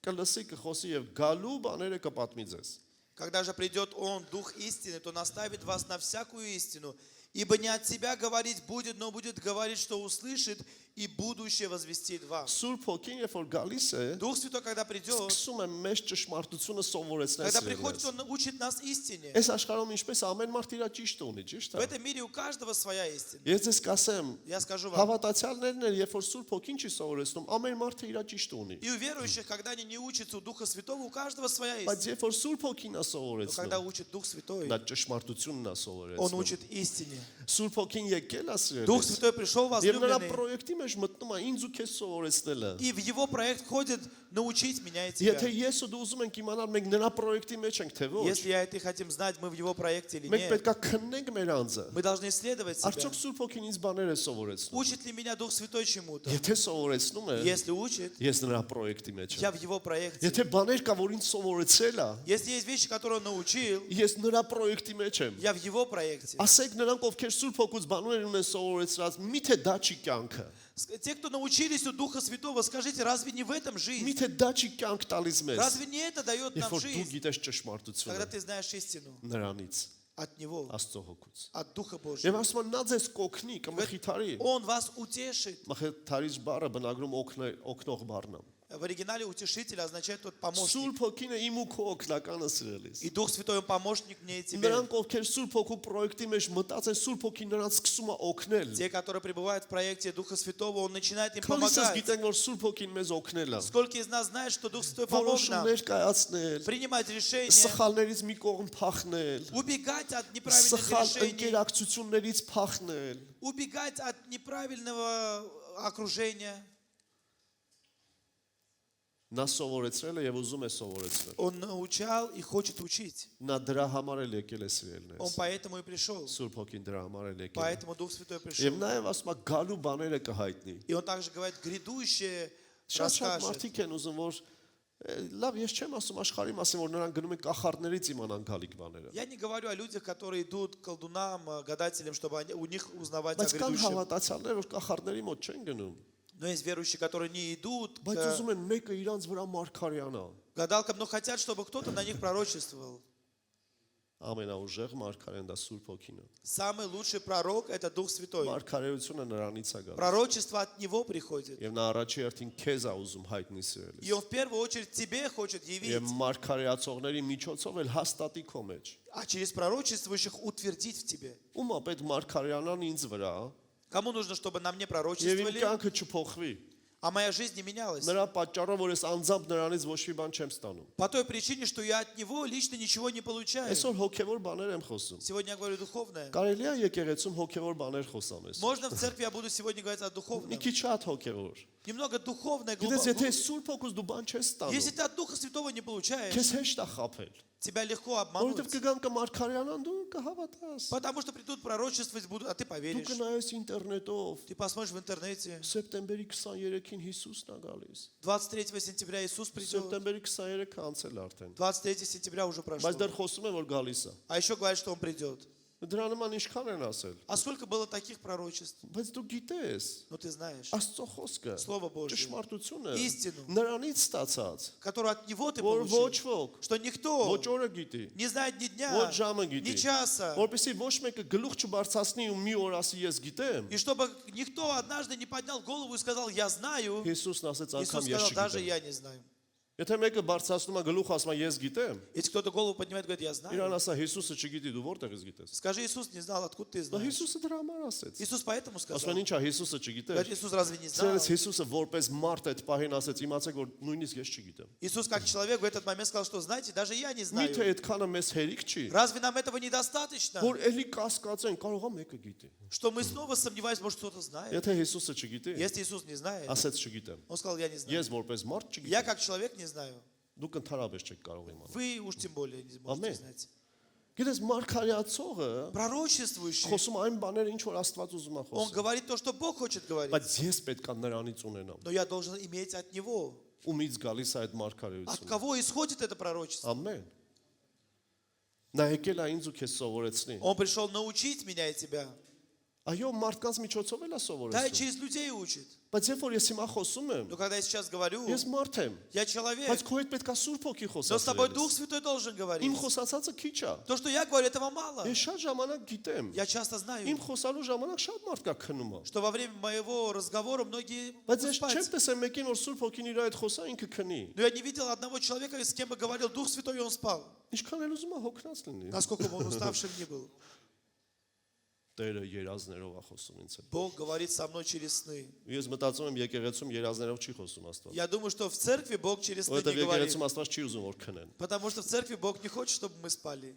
կլսի կխոսի եւ գալու բաները կպատմի ձեզ։ Когда же придет Он, Дух истины, то наставит вас на всякую истину, ибо не от себя говорить будет, но будет говорить, что услышит, и будущее возвестит вам. Սուրբ հոգին երբ որ գալիս է, Дух Святой, когда придет, սկսում է մեզ ճշմարտությունը սովորեցնել когда приходит, սիրելիներս։ Он учит нас истине. Այս աշխարհում ինչպես ամեն մարդ իր ճիշտ ունի, ճիշտ В է։ этом мире у каждого своя истина. Ես ձեզ կասեմ, Я скажу вам. հավատացյալներն են, երբ որ Սուրբ հոգին չի սովորեցնում, ամեն մարդը իր ճիշտ ունի։ И у верующих, когда они не учатся у Духа Святого, у каждого своя Բայց истина. երբ որ Սուրբ հոգին է Но когда սովորեցնում, учит Дух Святой, նա ճշմարտությունն է Он սովորեցնում։ учит истине. Սուրբ հոգին եկել է Дух սիրելիս։ Святой пришел Եվ նրա возлюбленный, պրոյեկտի մեջ մտնում է ինձ ու քեզ սովորեցնելը։ и в его проект входит научить меня и тебя. Եթե ես ու դու ուզում ենք իմանալ մենք նրա պրոյեկտի մեջ ենք թե ոչ, Если я и ты хотим знать, мы в его проекте или մենք нет, պետք է քննենք մեր անձը։ мы должны исследовать себя. Արդյոք Սուրբ հոգին ինձ բաներ է սովորեցնում։ Учит ли меня Дух Святой чему-то? Եթե սովորեցնում է, Если учит, ես նրա պրոյեկտի մեջ я եմ։ в его проекте. Եթե բաներ կա, որ ինձ սովորեցել է, Если есть вещи, которые он научил, ես նրա պրոյեկտի մեջ եմ։ я в его проекте. Ասեք նրանք, ովքեր Սուրբ հոգուց բաներ ունեն սովորեցրած, միթե դա չի կյանքը։ Те, кто научились у Духа Святого, скажите, разве не в этом жизнь? Միթե դա չի կյանք տալիս մեզ։ Разве не это дает Երբ нам որ դու жизнь, գիտես когда ճշմարտությունը ты знаешь истину նրանից, от Него, Աստծո հոգուց։ от Духа Եվ Божьего? ասում են նա ձեզ կօգնի, կմխիթարի։ Он вас утешит. Մխիթարիչ բառը բնագրում օգնող բառն է։ В оригинале утешитель означает тот помощник. Սուրբ հոգին է իմ ու քո օգնականը սիրելիս։ И Дух Святой, Он помощник мне и тебе. Նրանք ովքեր Սուրբ հոգու պրոյեկտի մեջ մտած են, Սուրբ հոգին նրանց սկսում է օգնել։ Те, которые пребывают в проекте Духа Святого, Он начинает им Քանիսս помогать. գիտենք, որ Սուրբ հոգին մեզ օգնել է։ Сколько из нас знает, что Дух Святой помог нам Որոշումներ կայացնել, принимать решения, սխալներից մի կողմ փախնել, убегать от неправильных սխալ решений, ընկերակցություններից փախնել։ убегать от неправильного окружения. Նա սովորեցրել է եւ ուզում է սովորեցնել։ Он научал и хочет учить. Նա դրա համար էլ եկել է Он սիրելիներս։ поэтому и пришел. Սուրբ հոգին դրա համար էլ եկել է։ Поэтому Дух Святой Եվ пришел. նաև ասում է գալու բաները կհայտնի։ И Он также говорит, грядущее Շատ расскажет. մարդիկ են ուզում որ լավ, ես չեմ ասում աշխարհի մասին, որ նրանք գնում են կախարդներից իմանան գալիք բաները։ Я не говорю о людях, которые идут к колдунам, гадателям, чтобы у них узнавать о Բայց կան грядущем. հավատացյալներ, որ կախարդների մոտ չեն գնում, Но есть верующие, которые не идут բայց к ուզում են մեկը իրանց վրա մարգարյանա։ гадалкам, но хотят, чтобы кто-то на них пророчествовал. Ամենաուժեղ մարգարեն դա Սուրբ հոգին է։ Самый лучший пророк – это Дух Святой. Մարգարեությունը նրանից է գալիս։ Пророчество от Него приходит. Եվ նա առաջի հերթին քեզ է уզում հայտնի սիրելիս։ И Он в первую очередь тебе хочет явить, Եվ մարգարեացողների միջոցով էլ հաստատի քո մեջ։ а через пророчествующих утвердить в тебе. Ում է պետք մարգարյանան ինձ վրա, Кому нужно, чтобы на мне եւ իմ пророчествовали, կյանքը չփոխվի։ а моя жизнь не менялась? Նրա պատճառով որ ես անձամբ նրանից ոչ մի բան չեմ ստանում։ По той причине, что я от Него лично ничего не получаю. Այսօր հոգեվոր բաներ եմ խոսում։ Сегодня я говорю духовное. Կարելի է եկեղեցում հոգեվոր բաներ խոսամ ես։ Можно в церкви я буду сегодня говорить о Մի духовном. քիչ շատ հոգեվոր։ Немного духовное, Գիտես, եթե глубоко. Սուրբ հոգուց դու բան չես Если ստանում, ты от Духа Святого не получаешь, քեզ հեշտ է խափել։ тебя легко Որովհետև обмануть. կգան կմարգարյանան դու կհավատաս։ Потому что придут пророчествовать, будут, а ты Դու поверишь. կնայես ինտերնետով, Ты посмотришь в интернете. սեպտեմբերի 23-ին Հիսուսն է գալիս։ 23 сентября Иисус придет. Սեպտեմբերի 23-ը անցել արդեն։ 23 сентября уже прошло. Բայց դեռ խոսում են որ գալիս է։ А еще говорят, что Он придет. Դրա նման ինչքան են ասել։ А сколько было таких пророчеств? Բայց դու գիտես, Ну ты знаешь. Աստծո խոսքը, Слово Божье. ճշմարտությունը Истину. նրանից ստացած, Которую от Него ты որ ոչ получил. ոք, Что никто ոչ օրը гիտի, не знает ни дня, ոչ ժամը ни գիտի, часа. որպեսզի ոչ մեկը գլուխ չբարձրացնի ու մի օր ասի ես գիտեմ։ И чтобы никто однажды не поднял голову и сказал, я знаю. Հիսուսն ասեց Иисус անգամ ես сказал, даже չգիտեմ։ я не знаю. Եթե մեկը բարձրացնում է գլուխ ասում է ես գիտեմ, Если кто-то голову поднимает, говорит, я знаю. իրան ասա Հիսուսը չգիտի, դու որտեղից գիտես։ Скажи, Иисус не знал, откуда ты Դա знаешь. Հիսուսը դրա համար ասեց։ Иисус поэтому Ասում сказал. են ինչա Հիսուսը չգիտեր։ Говорит, Иисус разве не знал? Սերս Հիսուսը որպես մարդ այդ պահին ասեց, իմացեք որ նույնիսկ ես չգիտեմ։ Иисус как человек в этот момент сказал, что знаете, даже я не знаю. Միթե այդքանը մեզ հերիք չի, Разве нам этого недостаточно? որ էլի կասկածեն, կարող է մեկը գիտի։ Что мы снова сомневаемся, может кто-то знает. Եթե Հիսուսը չգիտի, Если Иисус не знает, ասեց չգիտեմ։ Он сказал, я не знаю. Ես որպես մարդ Я չգիտեմ։ как человек не знаю. Դուք ընդհանրապես չեք կարող իմանալ։ Вы уж тем более не Ամեն։ можете знать. Գիտես մարգարեացողը Пророчествующий, խոսում այն բաները, ինչ որ Աստված ուզում է он խոսել։ говорит то, что Бог хочет говорить. Բայց ես պետք է նրանից ունենամ։ Но я должен иметь от Него. Ումից գալիս է այդ От մարգարեությունը։ кого исходит это пророчество? Ամեն։ Նա եկել է ինձ ու քեզ սովորեցնի։ Он пришел научить меня и тебя. Այո, մարդկանց միջոցով էլ է Да, и սովորեցնում։ через людей учит. Բայց երբ որ ես հիմա խոսում եմ, Но когда я сейчас говорю, ես մարդ եմ, я человек, բայց քո հետ պետք է Սուրբ Հոգի но с тобой Дух խոսացրել։ Святой должен говорить. Իմ խոսացածը քիչ է։ То, что я говорю, этого мало. Ես շատ ժամանակ գիտեմ։ Я часто знаю, Իմ խոսալու ժամանակ շատ մարդ կա քնում է։ что во время моего разговора многие Բայց будут ես չեմ спать. տեսել мեկին, որ Սուրբ Հոգին իր հետ խոսա, ինքը քնի։ Но я не видел одного человека, с кем бы говорил Дух Святой, и он спал. Ինչքան էլ ուզում է հոգնած լինի։ Насколько бы он уставшим ни был. Տերը երազներով է խոսում ինձ հետ։ Бог говорит со мной через сны. Ես մտածում եմ եկեղեցում երազներով չի խոսում Աստված։ Я думаю, что в церкви Бог через сны Որովհետև не говорит. եկեղեցում Աստված չի ուզում որ քնեն։ Потому что в церкви Бог не хочет, чтобы мы спали.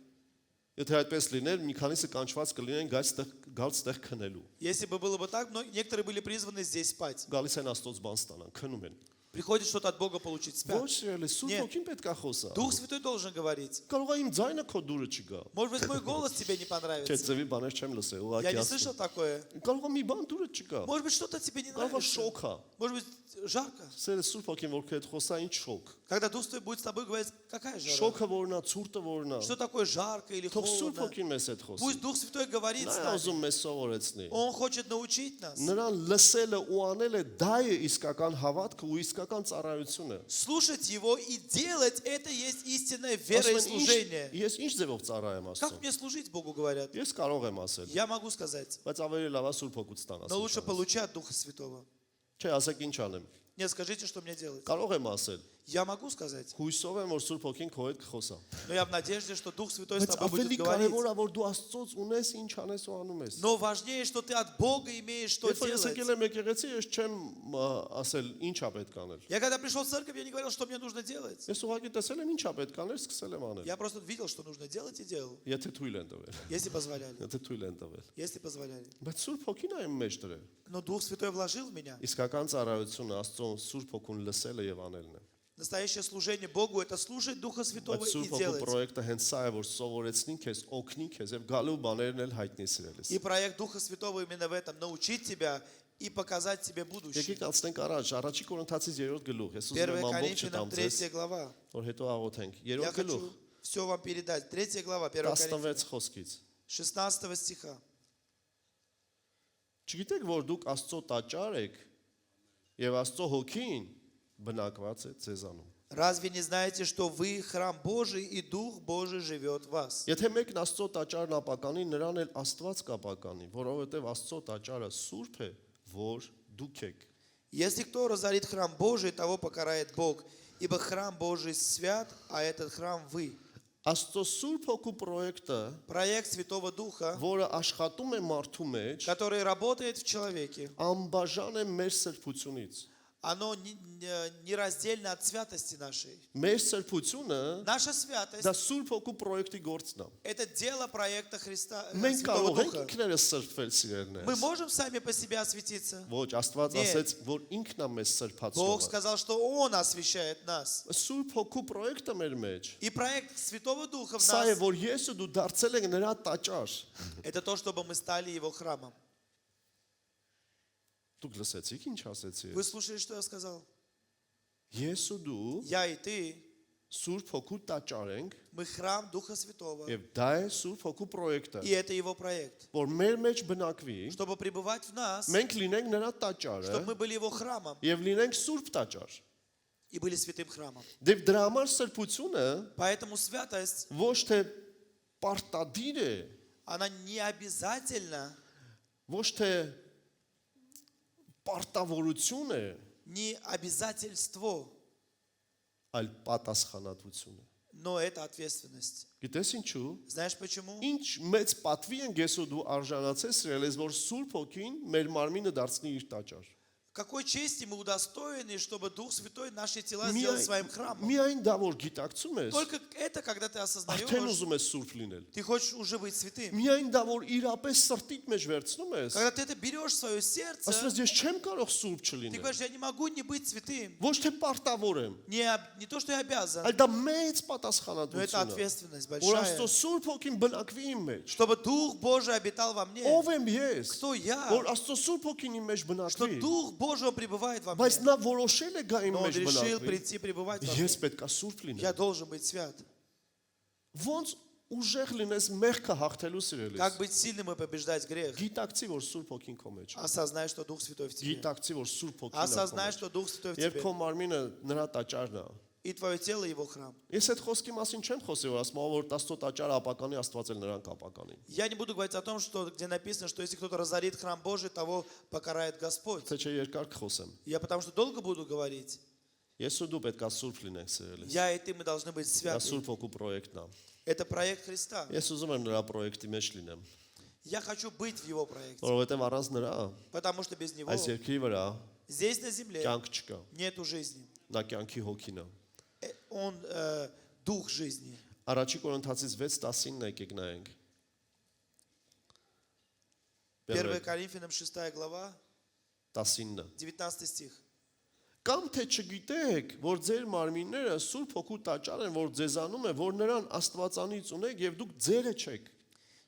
Եթե այդպես լիներ, մի քանիսը կանչված կլինեն գալ ստեղ քնելու։ Если бы было бы так, но некоторые были призваны здесь спать. Գալիս են Աստծոց բան ստանան, քնում են։ Приходит что-то от Бога получить, спят. Ոչ սիրելի, Սուրբ Нет. Հոգին պետք է խոսա։ Дух Святой должен говорить. Կարող է իմ ձայնը քո դուրը չգա։ Может быть, мой голос тебе не Չէ, понравится. ծեվի բաներ չեմ լսել, Я ուղղակի не ասում։ слышал такое. Կարող է մի բան դուրը չգա։ Может быть, что-то тебе не Կարող է нравится. շոկ է։ Может быть, жарко. Սերը Սուրբ Հոգին որ քո հետ խոսա, ինչ շոկ։ Когда Дух Святой будет с тобой говорить, какая жара? Շոկը որնա, ցուրտը որնա։ Что такое жарко или Թող Սուրբ холодно? Հոգին մեզ հետ խոսի։ Пусть Дух Святой говорит Նա с է нами. ուզում մեզ սովորեցնի։ Он хочет научить нас. Նրան լսելը ու անելը դա է իսկական հավատքը ու իսկական ծառայությունը։ Слушать Его и делать, это есть истинная вера и Ասում են, служение. Ես ինչ ձևով ծառայեմ Как Աստծուն։ мне служить Богу, говорят? Ես կարող եմ ասել, Я могу сказать, բայց ավելի լավ է Սուրբ Հոգուց ստանաս։ но лучше получать от Духа Святого. Չէ, ասեք ինչ անեմ։ Нет, скажите, что мне делать. Կարող եմ ասել, Я могу сказать, հույսով եմ որ Սուրբ Հոգին քո հետ կխոսա։ но я в надежде, что Дух Святой с Բայց тобой будет ավելի говорить. կարևոր է որ դու Աստծոց ունես ինչ անես ու անում ես։ Но важнее, что ты от Бога имеешь что Երբ որ ես եկել делать. եմ եկեղեցի, ես չեմ ասել ինչ է պետք անել։ Я когда пришел в церковь, я не говорил, что мне нужно делать. Ես ուղղակի տեսել եմ ինչ է պետք անել, սկսել եմ անել։ Я просто видел, что нужно делать и делал, Եթե թույլ են տվել։ если позволяли. Եթե թույլ են տվել։ Если позволяли. Բայց Սուրբ Հոգին է իմ մեջ դրել։ Но Дух Святой вложил в меня. Իսկական ծառայությունը Աստծո Սուրբ Հոգուն լսելը եւ անելն է։ Настоящее служение Богу – это слушать Духа Святого Բայց и Սուրբ Հոգու делать. պրոյեկտը հենց սա է, որ սովորեցնի քեզ, օգնի քեզ եւ գալու բաներն էլ հայտնի սիրելիս։ И проект Духа Святого именно в этом – научить тебя и показать тебе будущее. Եկեք անցնենք առաջ, առաջի Կորինթացից 3-րդ гլուխ։ Ես ուզում 1 եմ ամբողջ Коринфянам չտամ ձեզ, 3 глава. որ հետո աղոթենք։ Я 3-րդ գլուխ, хочу все вам передать. 3 глава, 1 Коринфянам, 16 խոսքից։ 16 стиха. Չգիտեք, որ դուք Աստծո տաճար եք եւ Աստծո Հոգին բնակված է ձեզանում։ Разве не знаете, что вы храм Божий и Дух Божий живет в вас? Եթե մեկն Աստծո տաճարն ապականի, նրան էլ Աստված կապականի, որովհետեւ Աստծո տաճարը սուրբ է, որ դուք եք։ Если кто разорит храм Божий, того покарает Бог, ибо храм Божий свят, а этот храм вы. Աստծո Սուրբ Հոգու պրոյեկտը, Проект Святого Духа, որը աշխատում է մարդու մեջ, который работает в человеке, անբաժան է մեր սրբությունից։ оно нераздельно от святости нашей. Մեր սրբությունը Наша դա святость Սուրբ Հոգու պրոյեկտի գործն է։ – это дело проекта Христа, Մենք Святого կարող ենք Духа. ինքներս սրբվել Мы սիրելիներ։ можем сами по себе осветиться. Ոչ, Աստված Нет. ասեց, որ ինքն է մեզ Бог սրբացողը։ сказал, что Он освящает нас. Սուրբ Հոգու պրոյեկտը մեր մեջ։ И проект Святого Духа в Սա է, нас որ ես ու դու դարձել ենք նրա տաճար։ – это то, чтобы мы стали Его храмом. Դուք լսեցիք ինչ ասեցի։ Вы слушали, что я сказал? Ես ու դու Я и ты, Սուրբ Հոգու տաճար ենք, мы храм Духа Святого. եւ դա է Սուրբ Հոգու պրոյեկտը, И это Его проект. որ մեր մեջ բնակվի, Чтобы пребывать в нас, մենք լինենք նրա տաճարը чтобы мы были Его храмом եւ լինենք Սուրբ տաճար։ и были святым храмом. Դե դրա համար սրբությունը Поэтому святость, ոչ թե պարտադիր է, она не обязательно, ոչ թե պարտավորություն է, не обязательство, այլ պատասխանատվություն է։ но это ответственность. Գիտես ինչու։ Знаешь почему? Ինչ մեծ պատվի են ես ու դու արժանացես սրելես, որ Սուրբ Հոգին մեր մարմինը դարձնի իր տաճար։ Какой чести мы удостоены, чтобы Дух Святой наши тела сделал своим храмом. Միայն դա որ գիտակցում ես, Только это, когда ты արդեն осознаешь, ուզում ես Սուրբ լինել։ ты хочешь уже быть святым. Միայն դա որ իրապես սրտիդ մեջ վերցնում ես, Когда ты это берешь в свое сердце, ասում ես ես չեմ կարող Սուրբ ты չլինել։ говоришь, я не могу не быть святым. Ոչ թե պարտավոր եմ, Не то, что я обязан, այլ դա մեծ но это պատասխանատվություն է։ ответственность Որ большая. Աստծո Սուրբ Հոգին բնակվի իմ մեջ։ Чтобы Дух Божий обитал во мне. Ով եմ ես, Кто я? որ Աստծո Սուրբ Հոգին իմ մեջ Что բնակվի։ Дух Божий пребывает во Բայց мне. նա որոշել է գա իմ Но Он մեջ решил բնակվի։ прийти пребывать во Ես мне. պետք է Սուրբ Я լինեմ։ должен быть свят. Ոնց ուժեղ լինես մեղքը հաղթելու սիրելիս։ Как быть сильным и побеждать грех? Գիտակցի, որ Սուրբ Հոգին քո մեջ է։ Осознай, что Дух Святой в тебе. Գիտակցի, որ Սուրբ Հոգին է քո Осознай, մեջ։ что Дух Святой в Եվ тебе. քո մարմինը նրա տաճարն է։ И твое тело его храм. Ես այդ խոսքի մասին չեմ խոսի, որ ասում եմ, որ Աստծո տաճարը ապականի, Աստված էլ նրան կապականի։ Я не буду говорить о том, что где написано, что если кто-то разорит храм Божий, того покарает Господь. Թե չէ երկար կխոսեմ։ Я потому что долго буду говорить. Ես ու դու պետք է Սուրբ լինենք սիրելիս։ Я и ты, мы должны быть Դա святы. Սուրբ Հոգու պրոյեկտն է։ Это проект Христа. Ես ուզում եմ նրա պրոյեկտի մեջ լինեմ, Я хочу быть в его проекте. որովհետև առանց նրա Потому что без него այս երկրի վրա здесь на земле կյանք չկա։ нету жизни. Նա кյանքի հոգին է։ Он дух жизни. Առաջի Կորինթացից 6:19-ն եկեք նայենք։ 1 Коринфянам 6 глава, 19 19 стих. Կամ թե չգիտեք, որ ձեր մարմինները Սուրբ Հոգու տաճար են, որ ձեզանում է, որ նրան Աստվածանից ունեք եւ դուք ձերը չեք։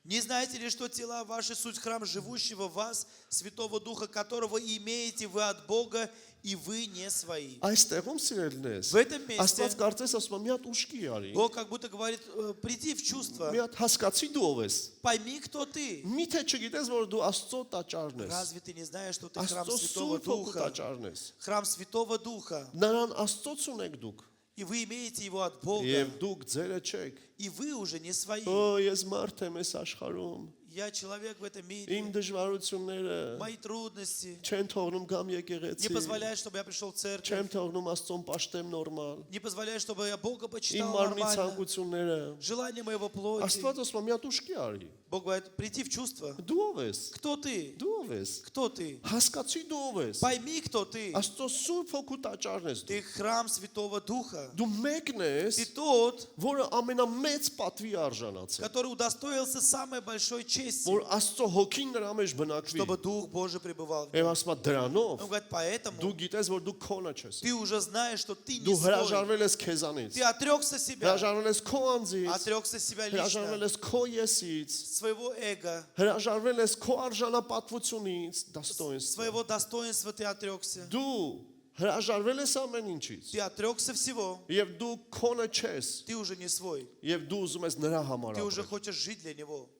Не знаете ли, что тела ваши суть храм живущего в вас, Святого Духа, которого имеете вы от Бога, и вы не свои? Այստեղում սիրելիներս, В этом Աստված месте կարծես ասում է՝ մի հատ ուշքի արի։ Бог как будто говорит, приди в чувство, Մի հատ հասկացի դու ով ես։ пойми, кто ты. Միթե չգիտես, որ дու Աստծո տաճարն ես։ Разве ты не знаешь, что ты храм Աստծո Святого Սուրբ Հոգու Духа? տաճարն ես։ Храм Святого Духа. Նրան Աստծոց ունեք դուք, И вы имеете его от Бога. եւ դուք ձերը չեք։ И вы уже не свои. Օ, ես մարդ եմ այս աշխարհում։ Я человек в этом мире. Իմ դժվարությունները Мои трудности չեն թողնում գամ не եկեղեցի։ позволяют, чтобы я пришел в церковь. Չեմ թողնում Աստծոն պաշտեմ նորմալ։ Не позволяют, чтобы я Бога Իմ почитал մարմնի нормально. ցանկությունները։ Желание моего плоти. Աստված ասում է՝ մի հատ ուշքի արի։ Бог говорит, приди в чувство. Դու ով ես։ Кто ты? Դու ով ես։ Кто ты? Հասկացի դու ով ես։ Пойми, кто ты. Աստծո Սուրբ Հոգու տաճարն ես դու։ Ты храм Святого Духа. Դու մեկն ես, Ты тот, որը ամենամեծ պատվի արժանացել։ который удостоился самой большой чести, Որ Աստծո Հոգին նրա մեջ բնակվի։ чтобы Дух Божий пребывал в Եվ нем. ասում է դրանով Он говорит, поэтому դու գիտես, որ դու քոնը չես։ ты уже знаешь, что ты не Դու свой. հրաժարվել ես քեզանից։ Ты отрекся себя, Հրաժարվել ես քո անձից, отрекся себя հրաժարվել лично, ես քո եսից, своего эго, հրաժարվել ես քո արժանապատվությունից, դաստոյնստв։ своего достоинства ты отрекся. Դու հրաժարվել ես ամեն ինչից։ Ты отрекся всего. Եվ դու քոնը չես, Ты уже не свой. եւ դու ուզում ես նրա համար Ты уже ապրել։ хочешь жить для Него.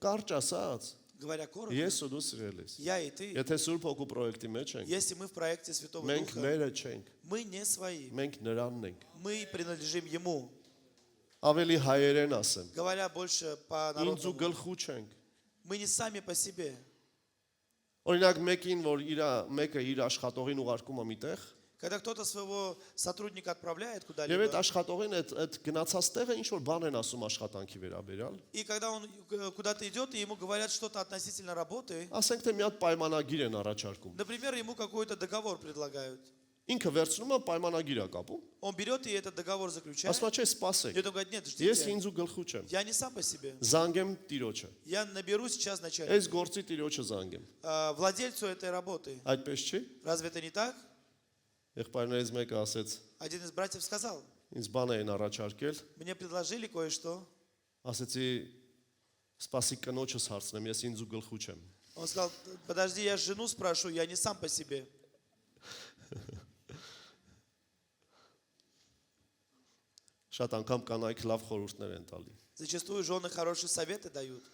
Կարճ ասած, Говоря коротко, ես ու դու սիրելիս։ я и ты, Եթե Սուրբ Հոգու պրոյեկտի մեջ ենք, если мы в проекте Святого մենք Духа, մերը չենք, мы не свои. մենք նրանն ենք։ Мы принадлежим Ему. Ավելի հայերեն ասեմ, Говоря больше по ինձ ու народному, գլխու չենք։ мы не сами по себе. Օրինակ մեկին, որ մեկը իր աշխատողին уղարկում է միտեղ, Когда кто-то своего сотрудника отправляет եւ այդ куда-либо, աշխատողին այդ գնացած տեղը ինչ որ բան են ասում աշխատանքի վերաբերյալ, и когда он куда-то идет, и ему говорят что-то относительно работы, ասենք թե մի հատ պայմանագիր են առաջարկում։ например, ему какой-то договор предлагают. Ինքը վերցնում է պայմանագիր է կապում, Он берет и этот договор заключает. ասում է չէ, И սպասեք։ он говорит, нет, Ես ждите, ինձ ու գլխու չեմ։ я не сам по себе. Զանգեմ տիրոջը։ Я наберу сейчас начальника, Այս գործի տիրոջը զանգեմ։ владельцу этой работы. Այդպես չի։ Разве это не так? Եղբայրներից մեկը ասեց, Один из братьев сказал, ինձ բան էին առաջարկել, мне предложили кое-что. ասեցի, սպասի կնոջս հարցնեմ, ես ինձ ու գլխու չեմ։ Он сказал, подожди, я жену спрошу, я не сам по себе. Շատ անգամ կանայք լավ խորհուրդներ են տալի։ Зачастую жены хорошие советы дают.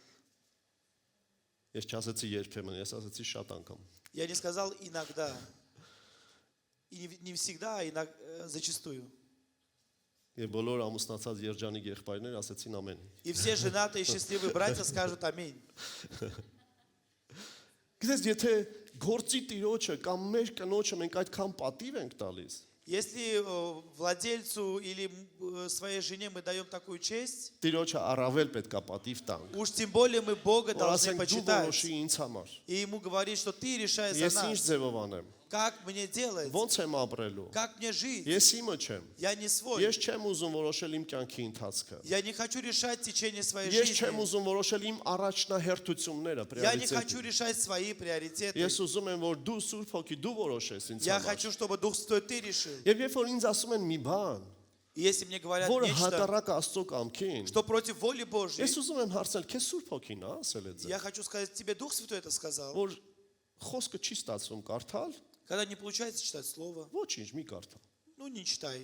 Ես չասեցի երբեմն, ես ասեցի շատ անգամ։ Я не сказал иногда. И не всегда, а зачастую. Եվ բոլոր ամուսնացած երջանիկ եղբայրներ ասեցին ամեն։ И все женатые и счастливые братья скажут аминь. Գիտես, եթե գործի տիրոջը կամ մեր կնոջը մենք այդքան պատիվ ենք տալիս, Если владельцу или своей жене мы даем такую честь, տիրոջը առավել պետքա պատիվ տանք։ уж тем более мы Бога Որ должны ասենք դու почитать. որոշի ինձ համար։ И ему говорить, что ты решай за Ես ինչ нас. ձևով անեմ։ Как мне делать? Ոնց եմ ապրելու։ Как мне жить? Ես իմը չեմ։ Я не свой. Ես չեմ ուզում որոշել իմ կյանքի ընթացքը։ Я не хочу решать течение своей Ես չեմ жизни. ուզում որոշել իմ առաջնահերթությունները, Я не хочу պրիորիտետները։ решать свои приоритеты. Ես ուզում եմ, որ դու Սուրբ Հոգի դու որոշես ինձ Я համար։ хочу, чтобы Дух Святой ты решил. Եվ երբ որ ինձ ասում են մի բան, И если мне говорят որը нечто, հատարակ Աստծո կամքին, что против воли Божьей, ես ուզում եմ հարցնել, քեզ Սուրբ Հոգին է ասել այդ я ձեր, хочу сказать, тебе Дух Святой это сказал. որ խոսքը չի ստացվում կարդալ, Когда не получается читать Слово, ոչինչ մի կարդա։ ну не читай.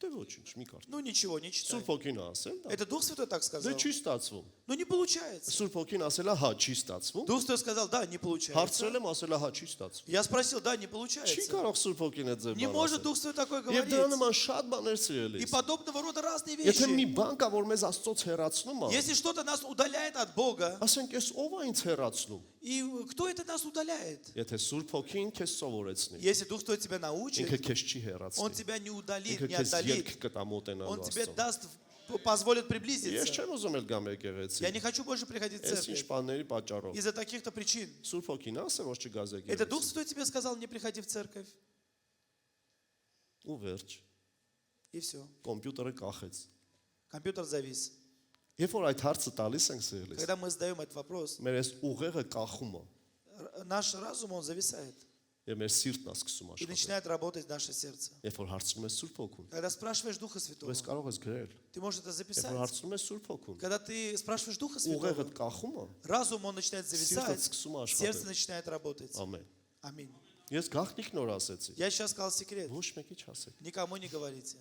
Դե ոչինչ, մի կար։ Ну ничего, не читай. Սուրբ ոգին ասել դա։ Это Дух Святой так Դե сказал. չի ստացվում։ Но не получается. Սուրբ ոգին ասել է, հա, չի ստացվում։ Дух Святой сказал, да, не получается. Հարցրել եմ, ասել է, հա, չի ստացվում։ Я спросил, да, не Չի получается. կարող Սուրբ ոգին այդ ձև Не բան может ասել։ Дух Святой такое Եվ դրա говорить. նման շատ բաներ И սիրելիս։ подобного рода разные Եթե մի вещи. բան կա, որ մեզ Աստծոց հեռացնում է, Если что-то нас удаляет от Бога, ասենք, ես ով է ինձ հեռացնում։ и кто это нас удаляет? Եթե Սուրբ ոգին քեզ սովորեցնի, Если Дух Святой тебя ինքը научит, քեզ չի Он հեռացնի։ тебя не удалит, Ինքը не քեզ отдалит. ելք կտա մոտենալու Он тебе Աստծուն։ даст, позволит Ես приблизиться. չեմ ուզում էլ գամ եկեղեցի։ Я не хочу больше приходить в Այս ինչ церковь բաների պատճառով։ из-за таких-то причин. Սուրբ ոգին ասել, որ չգազ Это Дух եկեղեցի։ Святой тебе сказал, не приходи в церковь. Ու վերջ, И все. կոմպյուտերը կախեց։ Компьютер завис. Երբ որ այդ հարցը տալիս ենք սիրելիս, Когда мы задаем этот вопрос, մեր այս ուղեղը կախում է, наш разум, он зависает. եւ մեր սիրտն է սկսում И աշխատել։ начинает работать наше сердце. Երբ որ հարցնում ես Սուրբ ոգուն, Когда спрашиваешь Духа դու Святого, ես կարող ես գրել։ ты можешь это Երբ որ записать. հարցնում ես Սուրբ ոգուն, Когда ты спрашиваешь Духа ուղեղդ Святого, կախում է, разум, он начинает սիրտդ зависать, սկսում է сердце աշխատել։ начинает работать. Ամեն։ Аминь. Ես գաղտնիք նոր ասեցի։ Я сейчас сказал секрет. Ոչ մեկի չասեք։ Никому не говорите.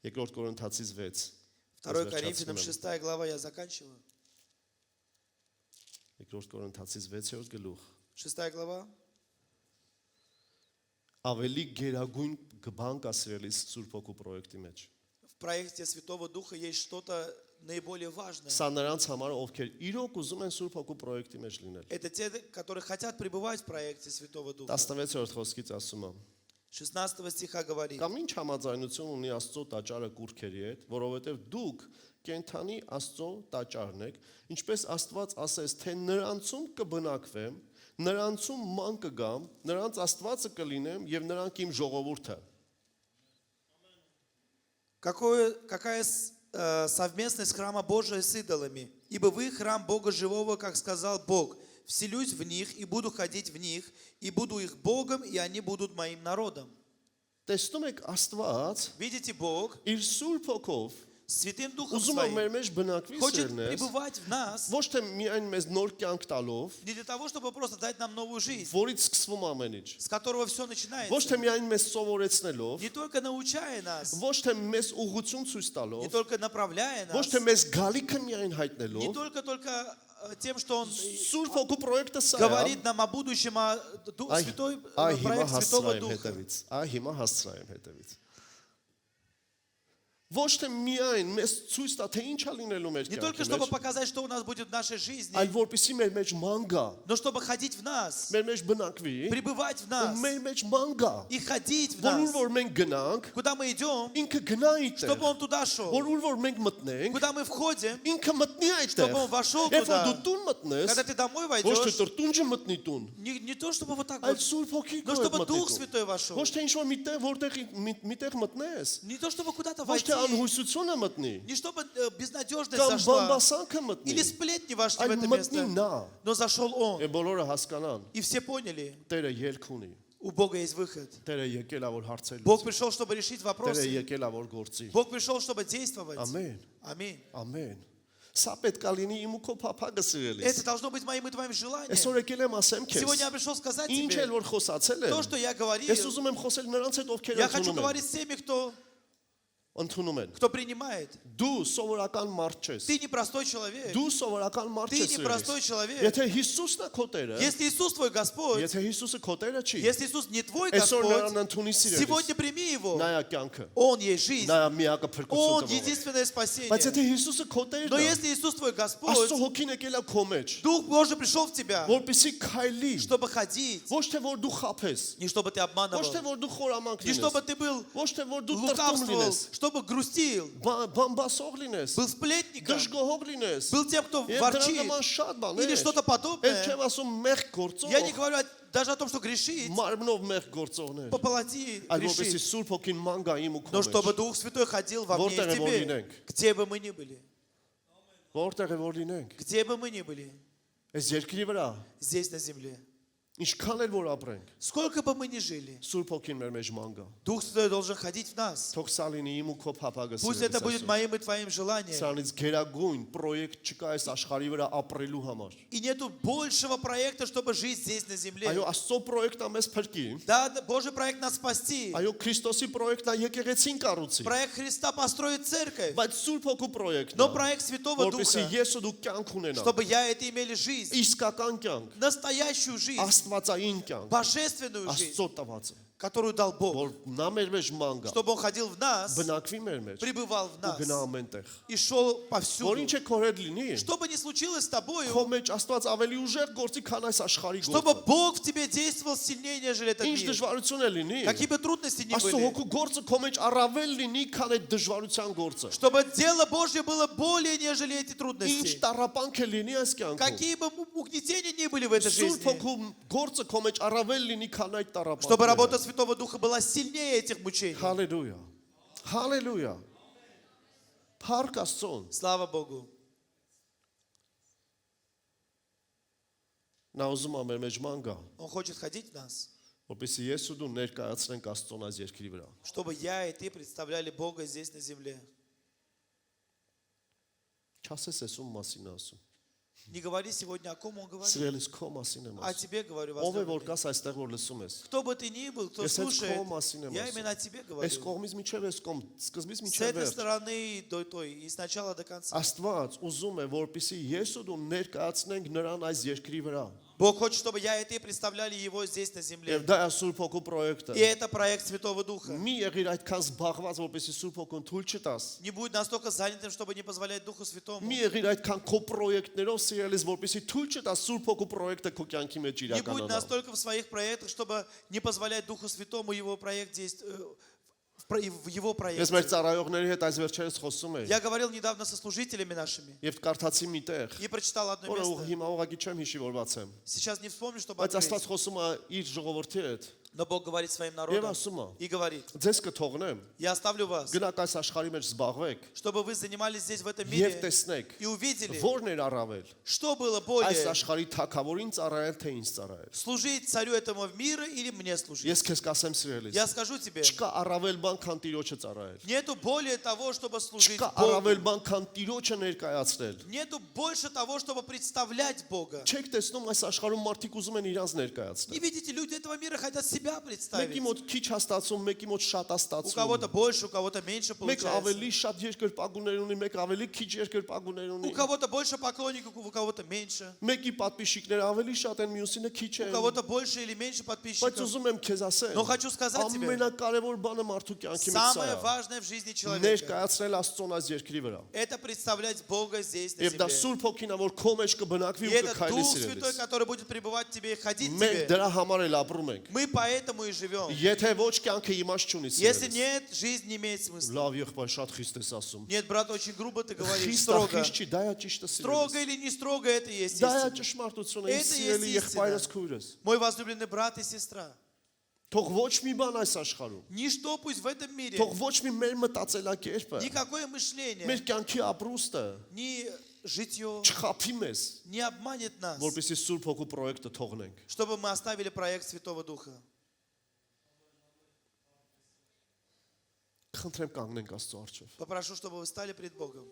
Երկրորդ Կորինթացից 6։ 2 Коринфянам 6 глава, я заканчиваю. Երկրորդ Կորինթացից 6-րդ գլուխ։ 6 глава. Ավելի գերագույն բան կա սիրելիս Սուրբ ոգու պրոյեկտի մեջ։ В проекте Святого Духа есть что-то наиболее важное. Սա նրանց համար ովքեր իրոք ուզում են Սուրբ ոգու պրոյեկտի մեջ լինել։ Это те, которые хотят пребывать в проекте Святого Духа. 16-րդ խոսքից ասում է. 16 стиха говорит. Կամ ինչ համաձայնություն ունի Աստծո տաճարը կուրքերի հետ, որովհետև դուք կենթանի Աստծո տաճարն եք, ինչպես Աստված ասեց, թե նրանցում կբնակվեմ, նրանցում ման կգամ, նրանց Աստվածը կլինեմ եւ նրանք իմ ժողովուրդը։ Какая совместность храма Божия с идолами? Ибо вы храм Бога живого, как сказал Бог. Вселюсь в них и буду ходить в них, и буду их Богом, и они будут моим народом. Տեսնում եք Աստված Видите, Бог իր Սուրբ ոգով Святым Духом ուզում է Своим մեր մեջ բնակվի хочет սերնես, пребывать в нас, ոչ թե միայն մեզ նոր կյանք տալով, не для того, чтобы просто дать нам новую жизнь, որից սկսվում ամեն ինչ։ с которого все Ոչ начинается. թե միայն մեզ սովորեցնելով, Не только научая нас, ոչ թե մեզ угуцուն ցույց не տալով, только направляя ոչ нас, թե մեզ գալիքը միայն не հայտնելով, только тем, что Он Սուրբ ոգու պրոյեկտը սա է։ говорит нам о будущем, о святой Այ հիմա проект Святого հասցրայեմ Духа. հետևից։ Այ հիմա հասցրայեմ հետևից։ Ոչ թե միայն մեզ ցույց տա թե ինչ է լինելու մեր Не только կյանքի чтобы մեջ, показать, что у нас будет в нашей жизни, այլ որպեսի մեր մեջ ման գա, но чтобы ходить в нас, մեր մեջ բնակվի, пребывать в ու нас մեր մեջ ման գա, и ходить в որ нас. որ մենք գնանք, Куда мы идем, ինքը գնա այդտեղ, чтобы Он туда шел. որ որ մենք մտնենք, Куда мы входим, ինքը մտնի այդտեղ։ чтобы он вошел Երբ որ туда. դու տուն մտնես, Когда ты домой ոչ թե войдешь, տրտունջը мտնի տուն, не то, чтобы вот так այլ вот, Սուրբ Հոգի но քո հետ чтобы մտնի Дух տուն։ Святой вошел. Ոչ թե ինչ որ միտեղ որտեղ միտեղ մտնես, Не то, чтобы куда-то ոչ войти, թե անհույսությունը մտնի, не чтобы безнадежность կամ зашла, բամբասանքը մտնի, или сплетни вошли в այլ это մտնի место, նա։ но зашел Он. Է բոլորը հասկանան, И все поняли, Տերը ելք ունի, у Бога есть выход. Տերը եկել է որ հարցեր Бог լուծի, пришел, чтобы решить Տերը вопросы. եկել է որ գործի։ Бог пришел, чтобы действовать. Ամեն, Аминь. ամեն։ Սա պետք է լինի իմ ու քո փափագը սիրելիս։ Это должно быть моим и твоим желанием. Այսօր եկել եմ ասեմ քեզ։ Сегодня я пришел сказать Ինչ тебе էլ որ խոսացել то, եմ, что я говорил. ես ուզում եմ խոսել նրանց հետ, ովքեր Я хочу ընդունում են։ говорить с теми, Ընդունում են։ кто принимает. Դու սովորական մարդ չես։ Ты не простой человек. Դու սովորական մարդ Ты չես։ не простой человек. Եթե Հիսուսն է քո Տերը, Если Иисус твой Господь, եթե Հիսուսը քո Տերը չի, если Иисус не твой այսօր նրան Господь, ընդունի սիրելիս։ сегодня прими Его. Նայա կյանքը, Он есть жизнь. նայա միակը Он փրկություն տվող։ единственное Բայց спасение. եթե Հիսուսը քո Տերն Но է, если Иисус твой Господь, Աստծո հոգին եկել է քո մեջ, Дух Божий пришел в тебя, որպեսզի քայլի, чтобы ходить, ոչ թե որ դու խափես, не чтобы ты ոչ обманывал, թե որ դու խորամանկ не լինես, чтобы ты был ոչ թե որ դու տրտում лукавствовал, լինես, чтобы грустил, բամբասող լինես, был сплетником, դժգոհող լինես, был тем, кто եւ դրան ворчит, նման շատ բաներ, или что-то Էլ подобное. չեմ ասում մեղք Я не գործող, говорю даже о том, что грешить, մարմնով մեղք գործողներ, по полоти այլ որպեսզի грешить, Սուրբ Հոգին ման գա իմ ու քո но մեջ, чтобы Дух Святой ходил во мне и Որտեղ է в որ тебе, լինենք, где бы мы ни были, որտեղ է որ լինենք, где бы мы ни были, այս երկրի վրա, здесь на земле, Ինչքան էլ որ ապրենք, Сколько бы мы ни жили, Սուրբ Հոգին մեր մեջ ման գա։ Дух Святой должен ходить в нас. Թող սա լինի իմ ու քո փափագը Пусть это будет Սիրելիս Աստծո։ моим и твоим желанием. Սրանից գերագույն պրոյեկտ չկա այս աշխարհի վրա ապրելու համար։ И нету большего проекта, чтобы жить здесь на земле. Այո, Աստծո պրոյեկտը մեզ փրկի։ Да, Божий проект нас спасти. Այո, Քրիստոսի պրոյեկտն է եկեղեցին կառուցի։ Проект Христа построить церковь. Բայց Սուրբ Հոգու պրոյեկտն Но է, проект Святого որպեսզի Духа, ես ու դու կյանք ունենանք։ чтобы я это имели жизнь, Իսկական կյանք, настоящую жизнь, Աստվածային կյանք, божественную жизнь, Աստծո տվածը, которую дал Бог, որ նա մեր մեջ ման գա, чтобы Он ходил в нас, բնակվի մեր մեջ пребывал в ու нас գնա ամենտեղ։ и шел Որ повсюду. ինչ է քո հետ լինի, Что бы ни случилось с քո тобою, մեջ Աստված ավելի ուժեղ գործի, քան այս աշխարհի чтобы գործը։ Бог в тебе действовал сильнее, нежели этот Ինչ мир. դժվարություն է լինի, Какие бы трудности ни Աստծո были, հոգու գործը քո մեջ առավել լինի, քան այդ դժվարության գործը։ чтобы дело Божье было более, нежели эти Ինչ трудности. տառապանք է լինի այս կյանքում։ Какие бы угнетения ни были в этой Սուրբ жизни, հոգու գործը քո մեջ առավել լինի, քան այդ чтобы работа տառապանքները։ Святого Духа была сильнее этих мучений. Հալելույա։ Հալելույա։ Փառք Աստծուն։ Слава Богу. Նա ուզում է մեր մեջ ման գա, Он хочет ходить в нас, որպեսզի ես ու դու ներկայացնենք Աստծուն այս երկրի վրա։ чтобы я и ты представляли Бога здесь на земле. Չասես ես ում մասին է ասում։ Не говори сегодня, о ком Он говорит. Սիրելիս քո մասին եմ О ասում։ тебе говорю, Ով է որ возлюбленный. կաս այստեղ որ лսում ես։ Кто бы ты ни был, кто Ես հենց քո слушает, մասին եմ я ասում։ именно о тебе Այս говорю. կողմից միջև այս կողմ, սկզբից С միջև этой վերջ։ стороны до той, и с начала до конца. Աստված ուզում է, որպեսզի ես ու դու ներկայացնենք նրան այս երկրի вրա։ Бог хочет, чтобы я и ты представляли Его здесь на земле. Եվ դա է Սուրբ Հոգու պրոյեկտը։ И это проект Святого Духа. Մի եղիր այդքան զբաղված, որպեսզի Սուրբ Հոգուն թույլ չտաս։ Не будь настолько занятым, чтобы не позволять Духу Святому. Մի եղիր այդքան քո պրոյեկտներով սիրելիս, որպեսզի թույլ չտաս Սուրբ Հոգու պրոյեկտը քո կյանքի մեջ Не будь իրականանա։ настолько в своих проектах, чтобы не позволять Духу Святому Его проект в Его Ես проекте. մեր ծառայողների հետ այս վերջերս խոսում եի Я говорил недавно со служителями нашими եւ կարդացի մի տեղ, и прочитал одно որը место. հիմա ուղղակի չեմ հիշի որ բացեմ։ Сейчас не вспомню, чтобы Բայց открыть. Աստված խոսում է իր ժողովրդի հետ Но Бог говорит своим եւ народам ասում է. и говорит: Ձեզ կթողնեմ, я оставлю вас, գնաք այս աշխարհի մեջ զբաղվեք чтобы вы занимались здесь в этом եւ мире տեսնեք и увидели, որն էր առավել։ что было Այս более աշխարհի թակավորին ծառայել թե ինձ ծառայել։ служить царю этому мира или мне служить. Ես քեզ կասեմ սիրելիս։ Я скажу тебе, Չկա առավել բան, քան Տիրոջը ծառայել։ нету более того, чтобы служить Չկա Богу. առավել բան, քան Տիրոջը ներկայացնել։ Нету больше того, чтобы представлять Бога. Չեք տեսնում այս աշխարհում մարդիկ ուզում են իրանց Не ներկայացնել։ видите, люди этого мира хотят себя Մեկի представить. մոտ քիչ հաստացում, մեկի մոտ շատ У հաստացում։ кого-то больше, у кого-то меньше Մեկ получается. ավելի շատ երկրպագուներ ունի, մեկ ավելի քիչ երկրպագուներ У ունի։ кого-то больше поклонников, у кого-то меньше. Մեկի պատվիշիկները ավելի շատ են, մյուսինը քիչ У են։ кого-то больше или меньше Բայց подписчиков. ուզում եմ քեզ ասել, Но хочу сказать тебе, ամենակարևոր բանը մարդու կյանքի մեջ սա самое է։ важное в жизни человека Ներկայացնել Աստծուն այս երկրի վրա։ – это представлять Бога здесь на Եվ դա земле. Սուրբ Հոգին է, որ քո մեջ կբնակվի И ու это կքայլի Дух Святой, սիրելիս։ который будет пребывать в тебе и ходить в Մենք тебе. դրա համար էլ ապրում ենք։ Мы поэтому и живем. Եթե ոչ կյանքը իմաստ չունի Если սիրելիս։ нет, жизнь не имеет смысла. Լավ եղբայր, շատ խիստ ես ասում։ Нет, брат, очень грубо ты говоришь, Խիստ строго. խիստ չի, դա է ճիշտը Строго սիրելիս։ или не строго, это и есть Դա է истина. ճշմարտությունը, Это իմ есть սիրելի истина. եղբայրս քույրս։ Мой возлюбленный брат и сестра, Թող ոչ մի բան այս աշխարհում, ничто пусть в этом мире, թող ոչ մի մեր մտածելակերպը, никакое мышление, մեր կյանքի ապրուստը ни житье չխափի մեզ, не обманет нас, որպեսզի Սուրբ Հոգու պրոյեկտը թողնենք։ чтобы мы оставили проект Святого Духа. Խնդրեմ կանգնենք Աստծո առջև։ Попрошу, чтобы вы стали пред Богом.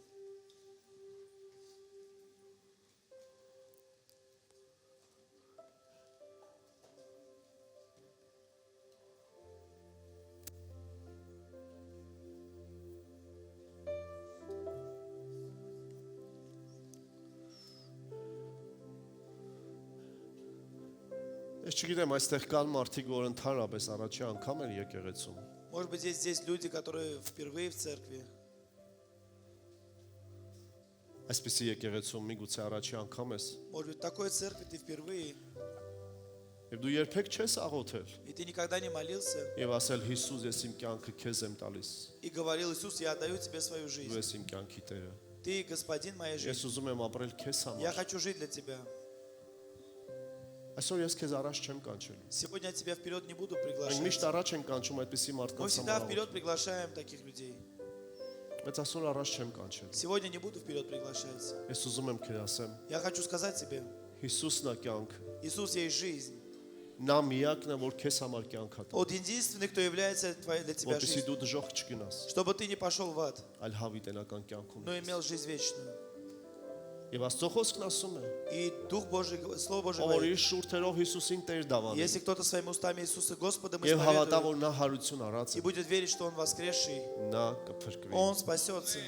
Ես չգիտեմ, այստեղ կան մարդիկ, որ ընդհանրապես առաջի անգամ են եկեղեցում։ Может быть, здесь люди, которые впервые в церкви. Այսպեսի եկեղեցում միգուցե առաջի անգամ ես, Может быть, в такой церкви ты впервые, եւ դու երբեք չես աղոթել и ты никогда не молился եւ ասել Հիսուս, ես իմ կյանքը քեզ եմ տալիս։ и говорил: Иисус, я отдаю тебе свою Դու жизнь. ես իմ կյանքի Տերը։ Ты господин моей Ես жизни. ուզում եմ ապրել քեզ Я համար։ хочу жить для тебя. Այսօր ես քեզ առաջ չեմ կանչել։ Сегодня я тебя вперед не буду Մենք приглашать. միշտ առաջ ենք կանչում այդպիսի Мы մարդկանց всегда համար։ вперед приглашаем таких людей. Բայց այսօր առաջ չեմ կանչել։ Сегодня не буду вперед приглашать. Ես ուզում եմ քեզ ասեմ, Я хочу сказать тебе: Հիսուսն է կյանք, Иисус есть жизнь, Նա միակն է, որ քեզ համար կյանք հա տա, Он единственный, кто является для тебя որպեսզի жизнью. դու դժոխք չգնաս, Чтобы ты не пошел в ад, այլ հավիտենական կյանք но ունենաս։ имел жизнь вечную. Եվ Աստծո խոսքն ասում է, И Дух Божий, Слово Божие ով որ говорит, իր շուրթերով Հիսուսին Տեր դավանի, если кто-то своими устами Иисуса Господом եւ հավատա, исповедует որ նա հարություն արած и է, будет верить, что Он воскресший, նա կփրկվի։ Он спасется.